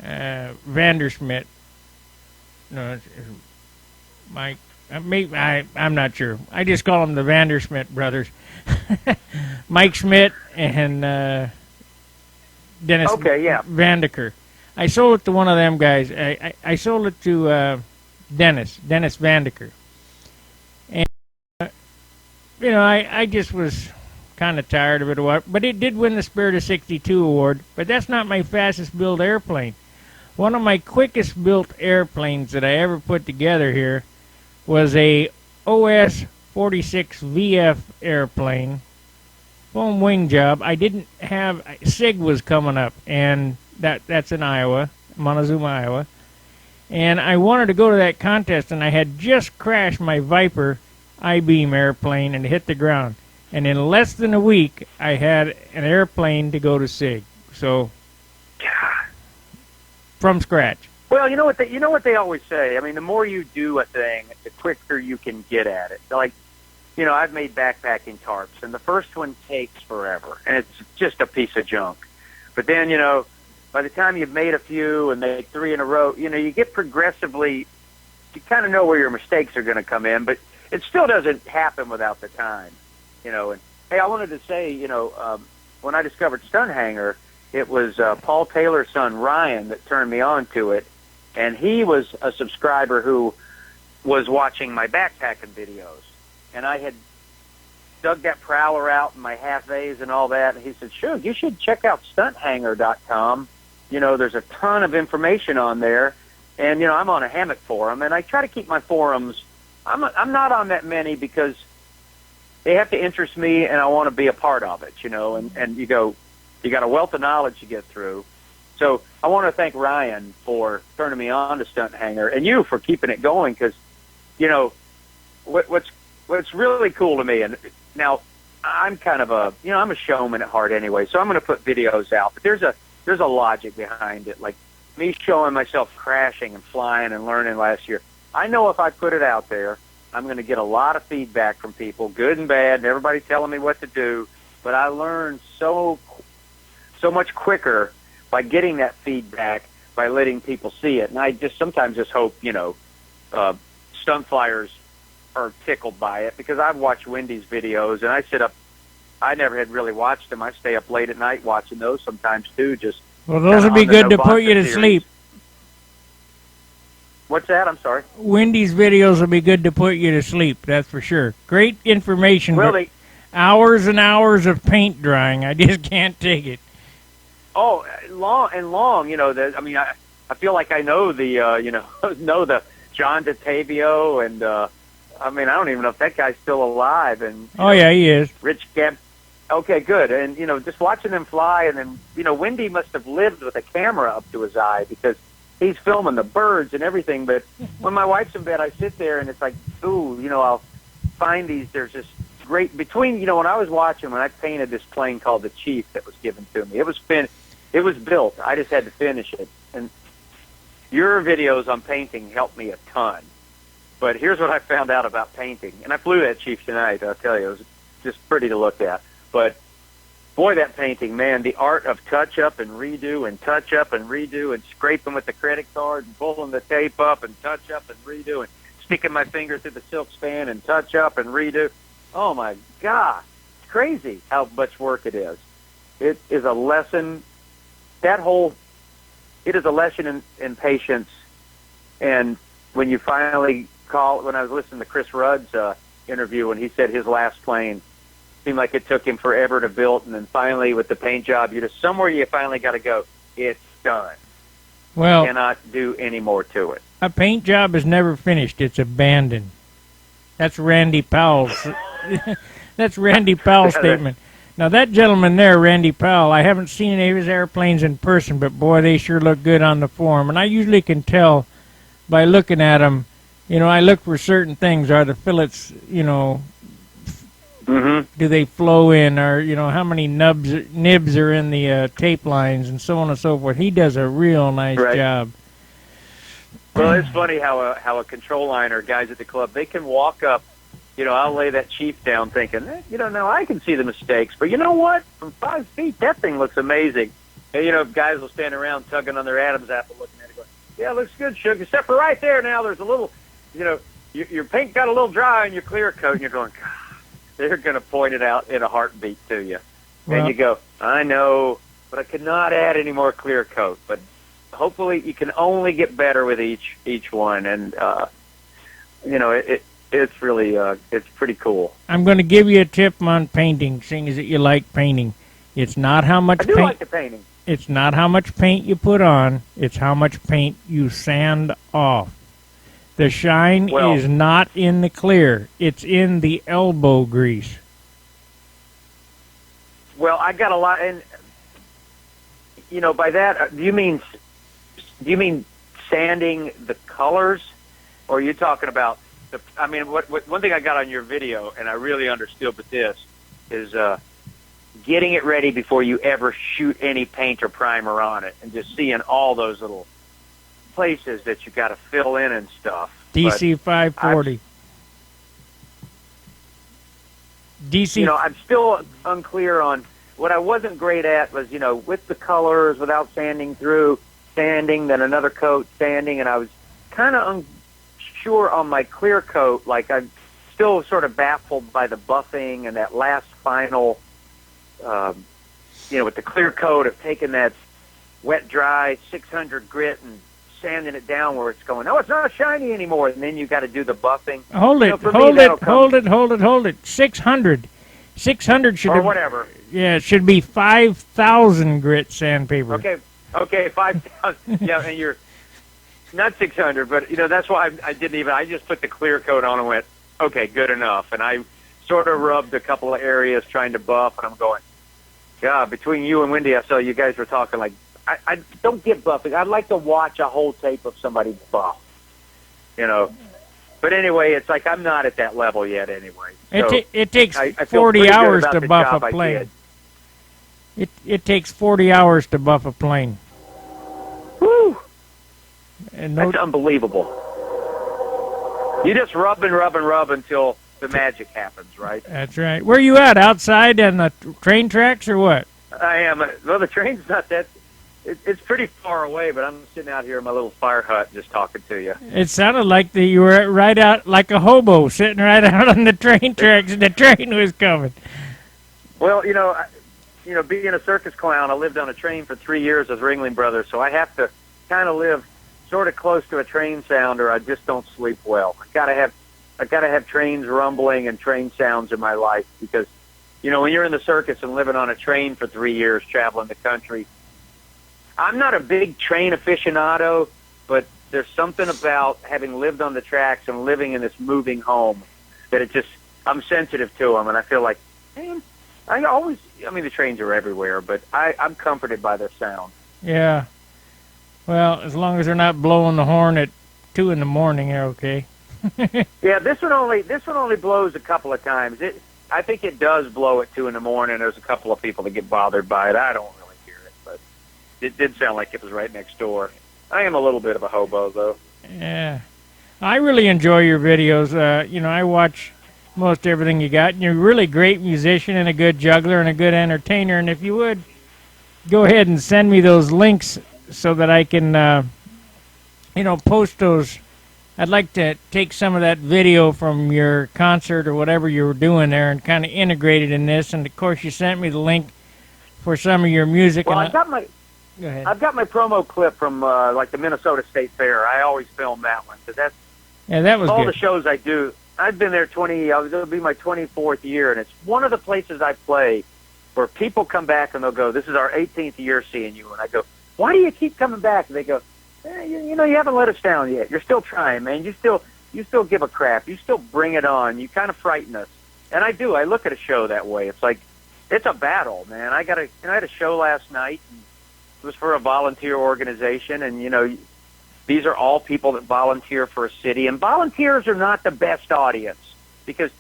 Speaker 1: Vandersmith. No, it's Mike. I'm not sure. I just call them the Vandersmith brothers. Mike Schmidt and Dennis Vandeker. I sold it to one of them guys. I sold it to Dennis Vandeker. And, you know, I just was kind of tired of it. But it did win the Spirit of 62 award. But that's not my fastest built airplane. One of my quickest built airplanes that I ever put together here was a OS 46 VF airplane. Foam wing job. I didn't have... SIG was coming up, and that's in Iowa, Montezuma, Iowa. And I wanted to go to that contest, and I had just crashed my Viper I-beam airplane and hit the ground. And in less than a week, I had an airplane to go to SIG. So, from scratch.
Speaker 2: Well, you know what they always say. I mean, the more you do a thing, the quicker you can get at it. Like, you know, I've made backpacking tarps, and the first one takes forever, and it's just a piece of junk. But then, you know, by the time you've made a few and made 3 in a row, you know, you get progressively, you kind of know where your mistakes are going to come in, but it still doesn't happen without the time, you know. And, hey, I wanted to say, you know, when I discovered Stunt Hangar, it was Paul Taylor's son, Ryan, that turned me on to it, and he was a subscriber who was watching my backpacking videos. And I had dug that prowler out in my half-A's and all that, and he said, sure, you should check out stunthangar.com. You know, there's a ton of information on there. And, I'm on a hammock forum, and I try to keep my forums. I'm not on that many because they have to interest me, and I want to be a part of it, and you got a wealth of knowledge to get through. So I want to thank Ryan for turning me on to Stunt Hangar, and you for keeping it going, because, what's really cool to me, and now I'm kind of I'm a showman at heart anyway, so I'm going to put videos out, but there's a logic behind it, like me showing myself crashing and flying and learning last year. I know if I put it out there, I'm going to get a lot of feedback from people, good and bad, and everybody telling me what to do, but I learned so much quicker by getting that feedback, by letting people see it. And I sometimes hope, stunt flyers are tickled by it, because I've watched Wendy's videos, and I never had really watched them. I stay up late at night watching those sometimes too.
Speaker 1: Well, those would be good to put you to sleep.
Speaker 2: What's that? I'm sorry.
Speaker 1: Wendy's videos will be good to put you to sleep, that's for sure. Great information.
Speaker 2: Really?
Speaker 1: Hours and hours of paint drying. I just can't take it.
Speaker 2: Oh, long. I feel like I know the John DeTavio, and I don't even know if that guy's still alive. And
Speaker 1: yeah, he is.
Speaker 2: Rich Gab. Okay, good. And just watching them fly, and then Wendy must have lived with a camera up to his eye, because he's filming the birds and everything. But when my wife's in bed, I sit there, and it's like, ooh, I'll find these. There's this great between. When I was watching, when I painted this plane called the Chief that was given to me, it was built. I just had to finish it. And your videos on painting helped me a ton. But here's what I found out about painting. And I flew that Chief tonight, I'll tell you. It was just pretty to look at. But, boy, that painting, man, the art of touch-up and redo and touch-up and redo and scraping with the credit card and pulling the tape up and touch-up and redo and sticking my finger through the silk span and touch-up and redo. Oh, my God. It's crazy how much work it is. It is a lesson. It is a lesson in patience. And when you finally when I was listening to Chris Rudd's interview, when he said his last plane seemed like it took him forever to build, and then finally with the paint job, somewhere you finally got to go, it's done.
Speaker 1: Well,
Speaker 2: you cannot do any more to it.
Speaker 1: A paint job is never finished. It's abandoned. That's Randy Powell's. That's Randy Powell's statement. Now, that gentleman there, Randy Powell, I haven't seen any of his airplanes in person, but, boy, they sure look good on the form. And I usually can tell by looking at them, I look for certain things. Are the fillets, do they flow in? Or, how many nibs are in the tape lines and so on and so forth. He does a real nice job.
Speaker 2: Well, it's funny how a control liner, guys at the club, they can walk up. I'll lay that Chief down thinking, now I can see the mistakes. But you know what? From 5 feet, that thing looks amazing. And, guys will stand around tugging on their Adam's apple looking at it going, yeah, it looks good, Suge, except for right there now there's a little, your paint got a little dry in your clear coat, and you're going, God, they're going to point it out in a heartbeat to you. Well, and you go, I know, but I could not add any more clear coat. But hopefully you can only get better with each one. And, it's really, it's pretty cool.
Speaker 1: I'm going to give you a tip on painting, seeing as that you like painting. It's not how much paint.
Speaker 2: I do like the painting.
Speaker 1: It's not how much paint you put on. It's how much paint you sand off. The shine is not in the clear. It's in the elbow grease.
Speaker 2: Well, I got a lot, and by that, do you mean sanding the colors, or are you talking about what one thing I got on your video, and I really understood with this, is getting it ready before you ever shoot any paint or primer on it, and just seeing all those little places that you got to fill in and stuff.
Speaker 1: DC 540. DC.
Speaker 2: I'm still unclear on what I wasn't great at was, with the colors, without sanding through, sanding, then another coat, sanding, and I was kind of unsure on my clear coat. Like, I'm still sort of baffled by the buffing and that last final, with the clear coat of taking that wet, dry 600 grit and sanding it down where it's going, oh, it's not shiny anymore, and then you got to do the buffing.
Speaker 1: Hold it. 600 should
Speaker 2: or whatever.
Speaker 1: Yeah, it should be 5,000 grit sandpaper.
Speaker 2: Okay, 5,000. Yeah, and not 600, but that's why I didn't even. I just put the clear coat on and went, okay, good enough. And I sort of rubbed a couple of areas trying to buff, and I'm going, God, between you and Wendy, I saw you guys were talking like, I don't get buffing. I'd like to watch a whole tape of somebody buff, But anyway, it's like I'm not at that level yet. Anyway, so
Speaker 1: it takes
Speaker 2: I feel
Speaker 1: 40
Speaker 2: pretty good
Speaker 1: hours
Speaker 2: about
Speaker 1: to
Speaker 2: the
Speaker 1: buff
Speaker 2: job
Speaker 1: a
Speaker 2: I
Speaker 1: plane.
Speaker 2: did.
Speaker 1: It takes 40 hours to buff a plane.
Speaker 2: Whew.
Speaker 1: And
Speaker 2: That's unbelievable. You just rub and rub and rub until the magic happens, right?
Speaker 1: That's right. Where you at? Outside on the train tracks or what?
Speaker 2: I am. Well, the train's not that. It's pretty far away, but I'm sitting out here in my little fire hut just talking to you.
Speaker 1: It sounded like you were right out like a hobo sitting right out on the train tracks and the train was coming.
Speaker 2: Well, being a circus clown, I lived on a train for 3 years as Ringling Brothers, so I have to kind of live sort of close to a train sound, or I just don't sleep well. I gotta have trains rumbling and train sounds in my life because, when you're in the circus and living on a train for 3 years, traveling the country. I'm not a big train aficionado, but there's something about having lived on the tracks and living in this moving home that I'm sensitive to them, and I feel like, man, the trains are everywhere, but I'm comforted by their sound.
Speaker 1: Yeah. Well, as long as they're not blowing the horn at 2 in the morning, you're okay.
Speaker 2: Yeah, this one only blows a couple of times. I think it does blow at 2 in the morning. There's a couple of people that get bothered by it. I don't really hear it, but it did sound like it was right next door. I am a little bit of a hobo, though.
Speaker 1: Yeah. I really enjoy your videos. I watch most everything you got. And you're a really great musician and a good juggler and a good entertainer. And if you would, go ahead and send me those links so that I can, post those. I'd like to take some of that video from your concert or whatever you were doing there and kind of integrate it in this. And, of course, you sent me the link for some of your music.
Speaker 2: Well,
Speaker 1: and
Speaker 2: Go ahead. I've got my promo clip from the Minnesota State Fair. I always film that one because
Speaker 1: that was
Speaker 2: all
Speaker 1: good.
Speaker 2: The shows I do. I've been there it'll be my 24th year, and it's one of the places I play where people come back and they'll go, "This is our 18th year seeing you," and I go, "Why do you keep coming back?" And they go, you haven't let us down yet. You're still trying, man. You still give a crap. You still bring it on. You kind of frighten us, and I do. I look at a show that way. It's like it's a battle, man. I had a show last night. And it was for a volunteer organization, and these are all people that volunteer for a city, and volunteers are not the best audience because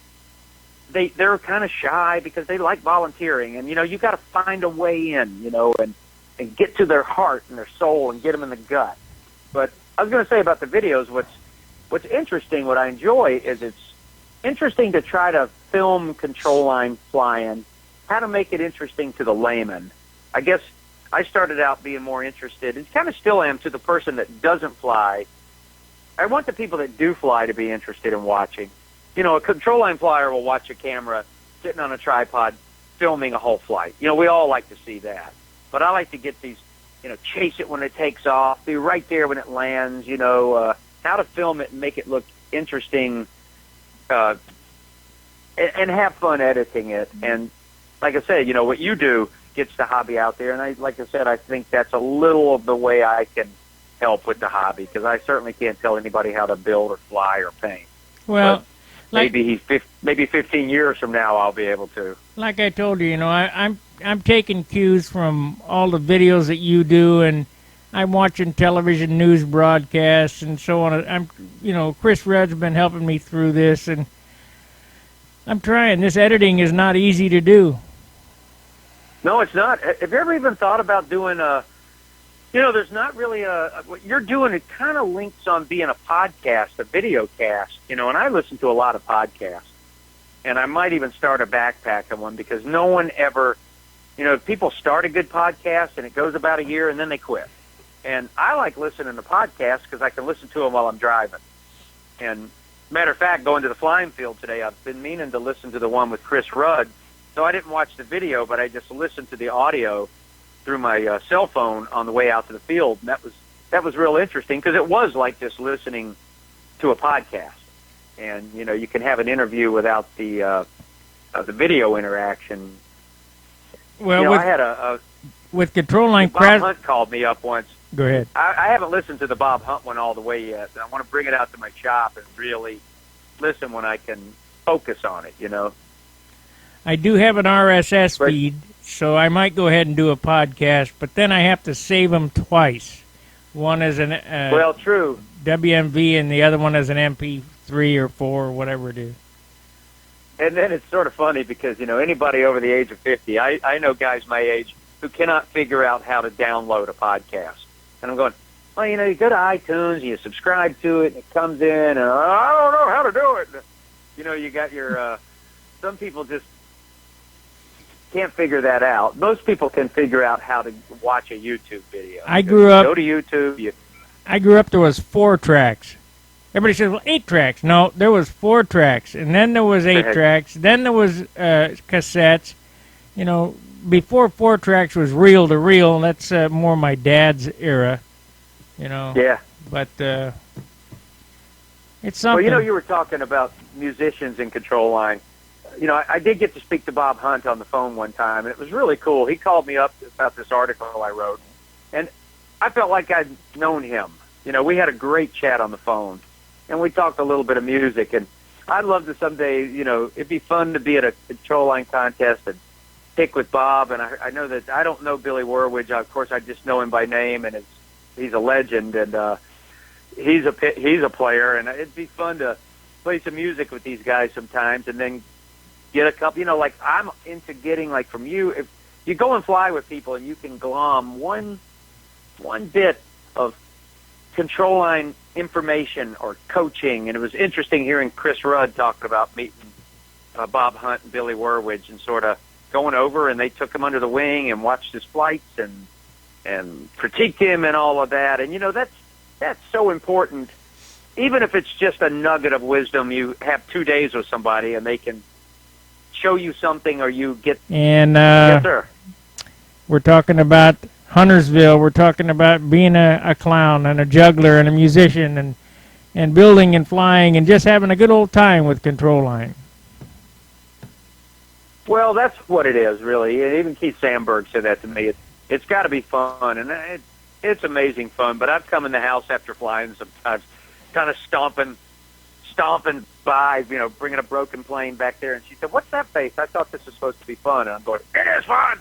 Speaker 2: they're kind of shy because they like volunteering, and you got to find a way in, and get to their heart and their soul and get them in the gut. But I was going to say about the videos, what's interesting, what I enjoy is it's interesting to try to film control line flying, how to make it interesting to the layman. I guess I started out being more interested, and kind of still am, to the person that doesn't fly. I want the people that do fly to be interested in watching. A control line flyer will watch a camera sitting on a tripod filming a whole flight. We all like to see that. But I like to get these, chase it when it takes off, be right there when it lands, how to film it and make it look interesting, and have fun editing it. And like I said, what you do gets the hobby out there. And like I said, I think that's a little of the way I can help with the hobby, because I certainly can't tell anybody how to build or fly or paint.
Speaker 1: Well,
Speaker 2: maybe 15 years from now I'll be able to.
Speaker 1: Like I told you, I'm taking cues from all the videos that you do, and I'm watching television news broadcasts and so on. Chris Rudd's been helping me through this, and I'm trying. This editing is not easy to do.
Speaker 2: No, it's not. Have you ever even thought about doing there's not really what you're doing, it kind of links on being a podcast, a video cast, and I listen to a lot of podcasts. And I might even start a backpack on one, because no one ever, people start a good podcast and it goes about a year and then they quit. And I like listening to podcasts because I can listen to them while I'm driving. And matter of fact, going to the flying field today, I've been meaning to listen to the one with Chris Rudd. So I didn't watch the video, but I just listened to the audio through my cell phone on the way out to the field. And that was real interesting, because it was like just listening to a podcast. And, you can have an interview without the video interaction.
Speaker 1: Well,
Speaker 2: I had
Speaker 1: with control line
Speaker 2: Bob Hunt called me up once.
Speaker 1: Go ahead.
Speaker 2: I haven't listened to the Bob Hunt one all the way yet. I want to bring it out to my shop and really listen when I can focus on it, you know.
Speaker 1: I do have an RSS feed, so I might go ahead and do a podcast, but then I have to save them twice. One as an
Speaker 2: true
Speaker 1: WMV and the other one as an MP3 or 4 or whatever it is.
Speaker 2: And then it's sort of funny because, you know, anybody over the age of 50, I know guys my age who cannot figure out how to download a podcast. And I'm going, well, you know, you go to iTunes, you subscribe to it, and it comes in, and I don't know how to do it. You know, you got your, some people just can't figure that out. Most people can figure out how to watch a YouTube video.
Speaker 1: I grew up.
Speaker 2: Go to YouTube.
Speaker 1: I grew up. There was 4 tracks. Everybody says, "Well, 8 tracks." No, there was 4 tracks, and then there was 8 tracks. Then there was cassettes. You know, before 4 tracks was reel to reel. That's more my dad's era. You know.
Speaker 2: Yeah.
Speaker 1: But it's something.
Speaker 2: Well, you know, you were talking about musicians in control line. You know, I did get to speak to Bob Hunt on the phone one time, and it was really cool. He called me up about this article I wrote, and I felt like I'd known him. You know, we had a great chat on the phone, and we talked a little bit of music, and I'd love to someday, you know, it'd be fun to be at a control line contest and pick with Bob, and I know that I don't know Billy Werwage. Of course, I just know him by name, and he's a legend, and he's a player, and it'd be fun to play some music with these guys sometimes, and then get a couple, you know, like I'm into getting, like from you, if you go and fly with people and you can glom one bit of control line information or coaching, and it was interesting hearing Chris Rudd talk about meeting Bob Hunt and Billy Werwage and sort of going over, and they took him under the wing and watched his flights and critiqued him and all of that, and you know, that's so important. Even if it's just a nugget of wisdom, you have 2 days with somebody and they can show you something, or you get.
Speaker 1: And
Speaker 2: yes, sir.
Speaker 1: We're talking about Huntersville. We're talking about being a clown and a juggler and a musician and building and flying and just having a good old time with control line.
Speaker 2: Well, that's what it is, really. And even Keith Sandberg said that to me. It's got to be fun, and it's amazing fun. But I've come in the house after flying sometimes, kind of stomping by, you know, bringing a broken plane back there, and she said, "What's that face? I thought this was supposed to be fun." And I'm going, "It is fun.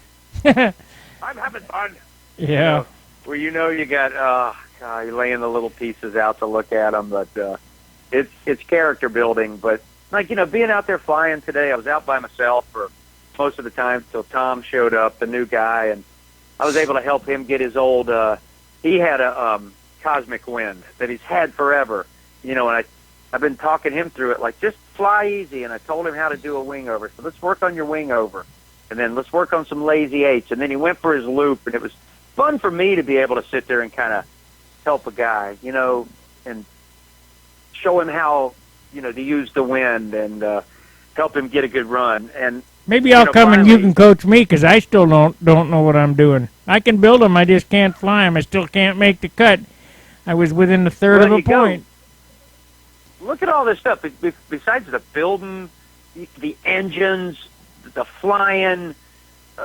Speaker 2: I'm having fun."
Speaker 1: Yeah.
Speaker 2: You know, where you got, you're laying the little pieces out to look at them, but it's character building. But like, you know, being out there flying today, I was out by myself for most of the time until Tom showed up, the new guy, and I was able to help him get his old. He had a Cosmic Wind that he's had forever, you know, and I've been talking him through it, like, just fly easy, and I told him how to do a wing over. So let's work on your wing over, and then let's work on some lazy eights. And then he went for his loop, and it was fun for me to be able to sit there and kind of help a guy, you know, and show him how, you know, to use the wind and help him get a good run. And
Speaker 1: maybe I'll come and you can coach me, because I still don't know what I'm doing. I can build them, I just can't fly them. I still can't make the cut. I was within the third of a point.
Speaker 2: Look at all this stuff. Besides the building, the engines, the flying,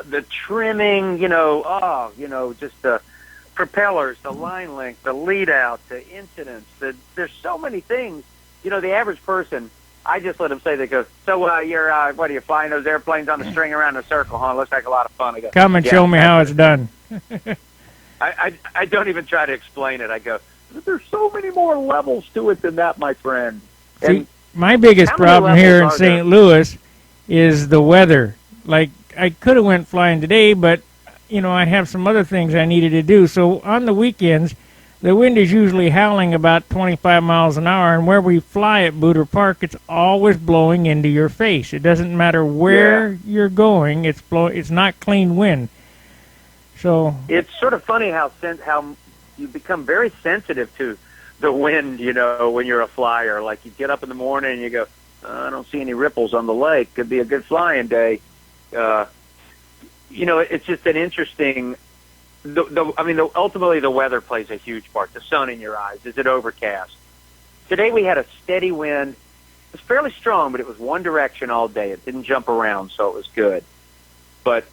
Speaker 2: the trimming, you know, just the propellers, the line length, the lead out, the incidents. There's so many things. You know, the average person, I just let them say, they go, "So you're, what are you, flying those airplanes on the string around the circle, huh? Looks like a lot of fun." I go,
Speaker 1: "Come and show me how it's done."
Speaker 2: I don't even try to explain it. I go, "There's so many more levels to it than that, my friend."
Speaker 1: See, my biggest problem here in St. Louis is the weather. Like, I could have went flying today, but, you know, I have some other things I needed to do. So on the weekends, the wind is usually howling about 25 miles an hour, and where we fly at Booter Park, it's always blowing into your face. It doesn't matter where you're going; it's not clean wind. So
Speaker 2: it's sort of funny how you become very sensitive to the wind, you know, when you're a flyer. Like, you get up in the morning and you go, "I don't see any ripples on the lake. Could be a good flying day." You know, it's just an interesting. Ultimately, the weather plays a huge part. The sun in your eyes. Is it overcast? Today we had a steady wind. It was fairly strong, but it was one direction all day. It didn't jump around, so it was good. But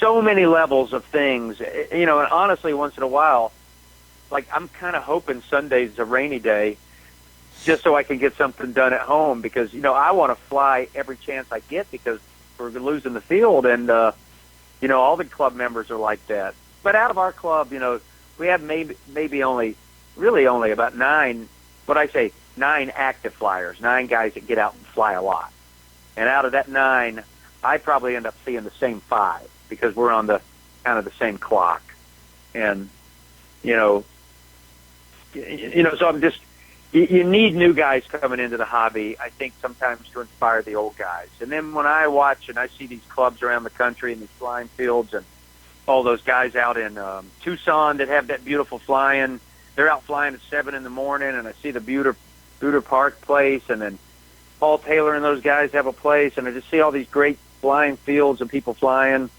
Speaker 2: so many levels of things, you know. And honestly, once in a while, like I'm kind of hoping Sunday's a rainy day, just so I can get something done at home, because you know I want to fly every chance I get, because we're losing the field, and you know all the club members are like that. But out of our club, you know, we have maybe only about 9. What I say, 9 active flyers, 9 guys that get out and fly a lot. And out of that 9, I probably end up seeing the same 5, because we're on the kind of the same clock. And you know, so I'm just, you need new guys coming into the hobby, I think, sometimes to inspire the old guys. And then when I watch and I see these clubs around the country and these flying fields and all those guys out in Tucson that have that beautiful flying, they're out flying at 7 in the morning, and I see the Buter Park place, and then Paul Taylor and those guys have a place, and I just see all these great flying fields and people flying.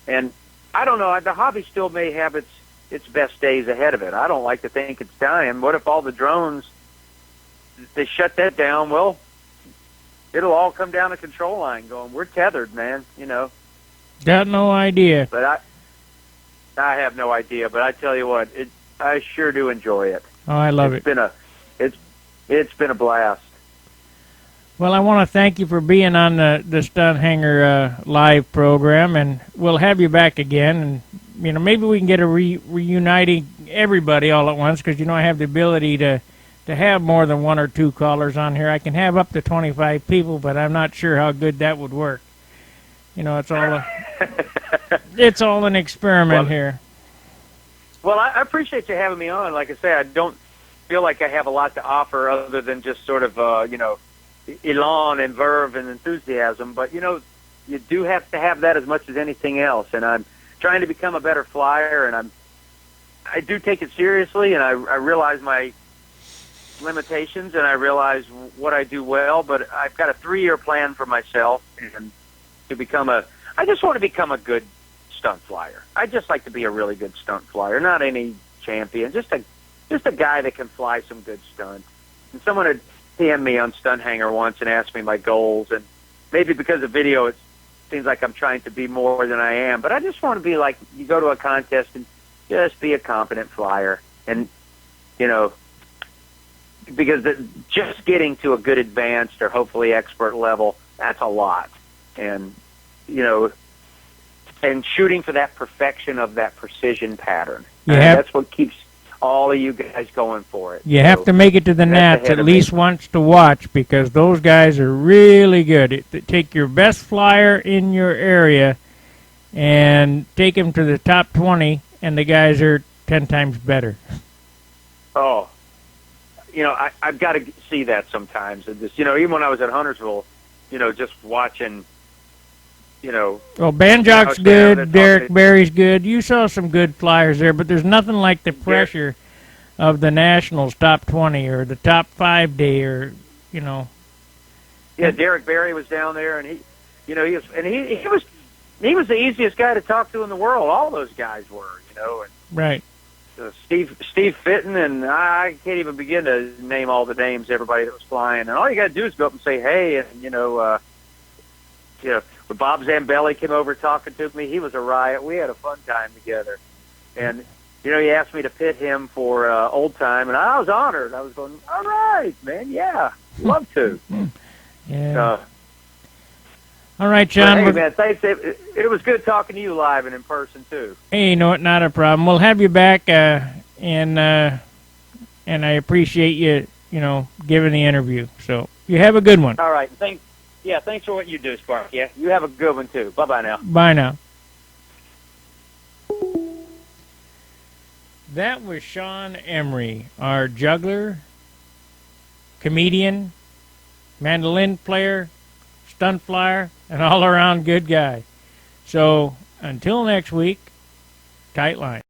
Speaker 2: And I don't know, the hobby still may have its best days ahead of it. I don't like to think it's dying. What if all the drones, they shut that down? Well, it'll all come down the control line going, we're tethered, man, you know.
Speaker 1: Got no idea.
Speaker 2: But I have no idea, but I tell you what, I sure do enjoy it.
Speaker 1: Oh, I love it.
Speaker 2: It's been a blast.
Speaker 1: Well, I want to thank you for being on the Stunt Hangar live program, and we'll have you back again. And you know, maybe we can get a reuniting everybody all at once, because you know I have the ability to have more than 1 or 2 callers on here. I can have up to 25 people, but I'm not sure how good that would work. You know, it's all an experiment here.
Speaker 2: Well, I appreciate you having me on. Like I say, I don't feel like I have a lot to offer other than just sort of, you know, elan and verve and enthusiasm. But, you know, you do have to have that as much as anything else. And I'm trying to become a better flyer, and I do take it seriously, and I realize my limitations, and I realize what I do well. But I've got a 3-year plan for myself, and I just want to become a good stunt flyer. I just like to be a really good stunt flyer, not any champion, just a guy that can fly some good stunts. And someone had PM'd me on Stunt Hangar once and asked me my goals, and maybe because of video it seems like I'm trying to be more than I am, but I just want to be like, you go to a contest and just be a competent flyer. And you know, because just getting to a good advanced or hopefully expert level, that's a lot. And you know, and shooting for that perfection of that precision pattern. That's what keeps all of you guys going for it.
Speaker 1: You have to make it to the nats at least once to watch, because those guys are really good. Take your best flyer in your area and take him to the top 20, and the guys are 10 times better.
Speaker 2: Oh, you know, I've got to see that sometimes. And just, you know, even when I was at Huntersville, you know, just watching, you know. Well,
Speaker 1: Banjock's good, Derek Barry's good. You saw some good flyers there, but there's nothing like the pressure of the Nationals top 20 or the top 5 day, or, you know.
Speaker 2: Yeah, Derek Barry was down there, and he was the easiest guy to talk to in the world. All those guys were, you know. And
Speaker 1: right.
Speaker 2: Steve Fitton, and I can't even begin to name all the names, everybody that was flying. And all you got to do is go up and say, hey, and, you know, when Bob Zambelli came over talking to me, he was a riot. We had a fun time together. And, you know, he asked me to pit him for old time, and I was honored. I was going, all right, man, yeah, love to.
Speaker 1: Yeah. All right, John.
Speaker 2: Hey, man, thanks. It was good talking to you live and in person, too.
Speaker 1: Hey, you know what, not a problem. We'll have you back, and I appreciate you, you know, giving the interview. So you have a good one.
Speaker 2: All right. Thanks for what you do, Spark. Yeah, you have a good one, too. Bye-bye now.
Speaker 1: Bye now. That was Sean Emery, our juggler, comedian, mandolin player, stunt flyer, and all-around good guy. So until next week, tight line.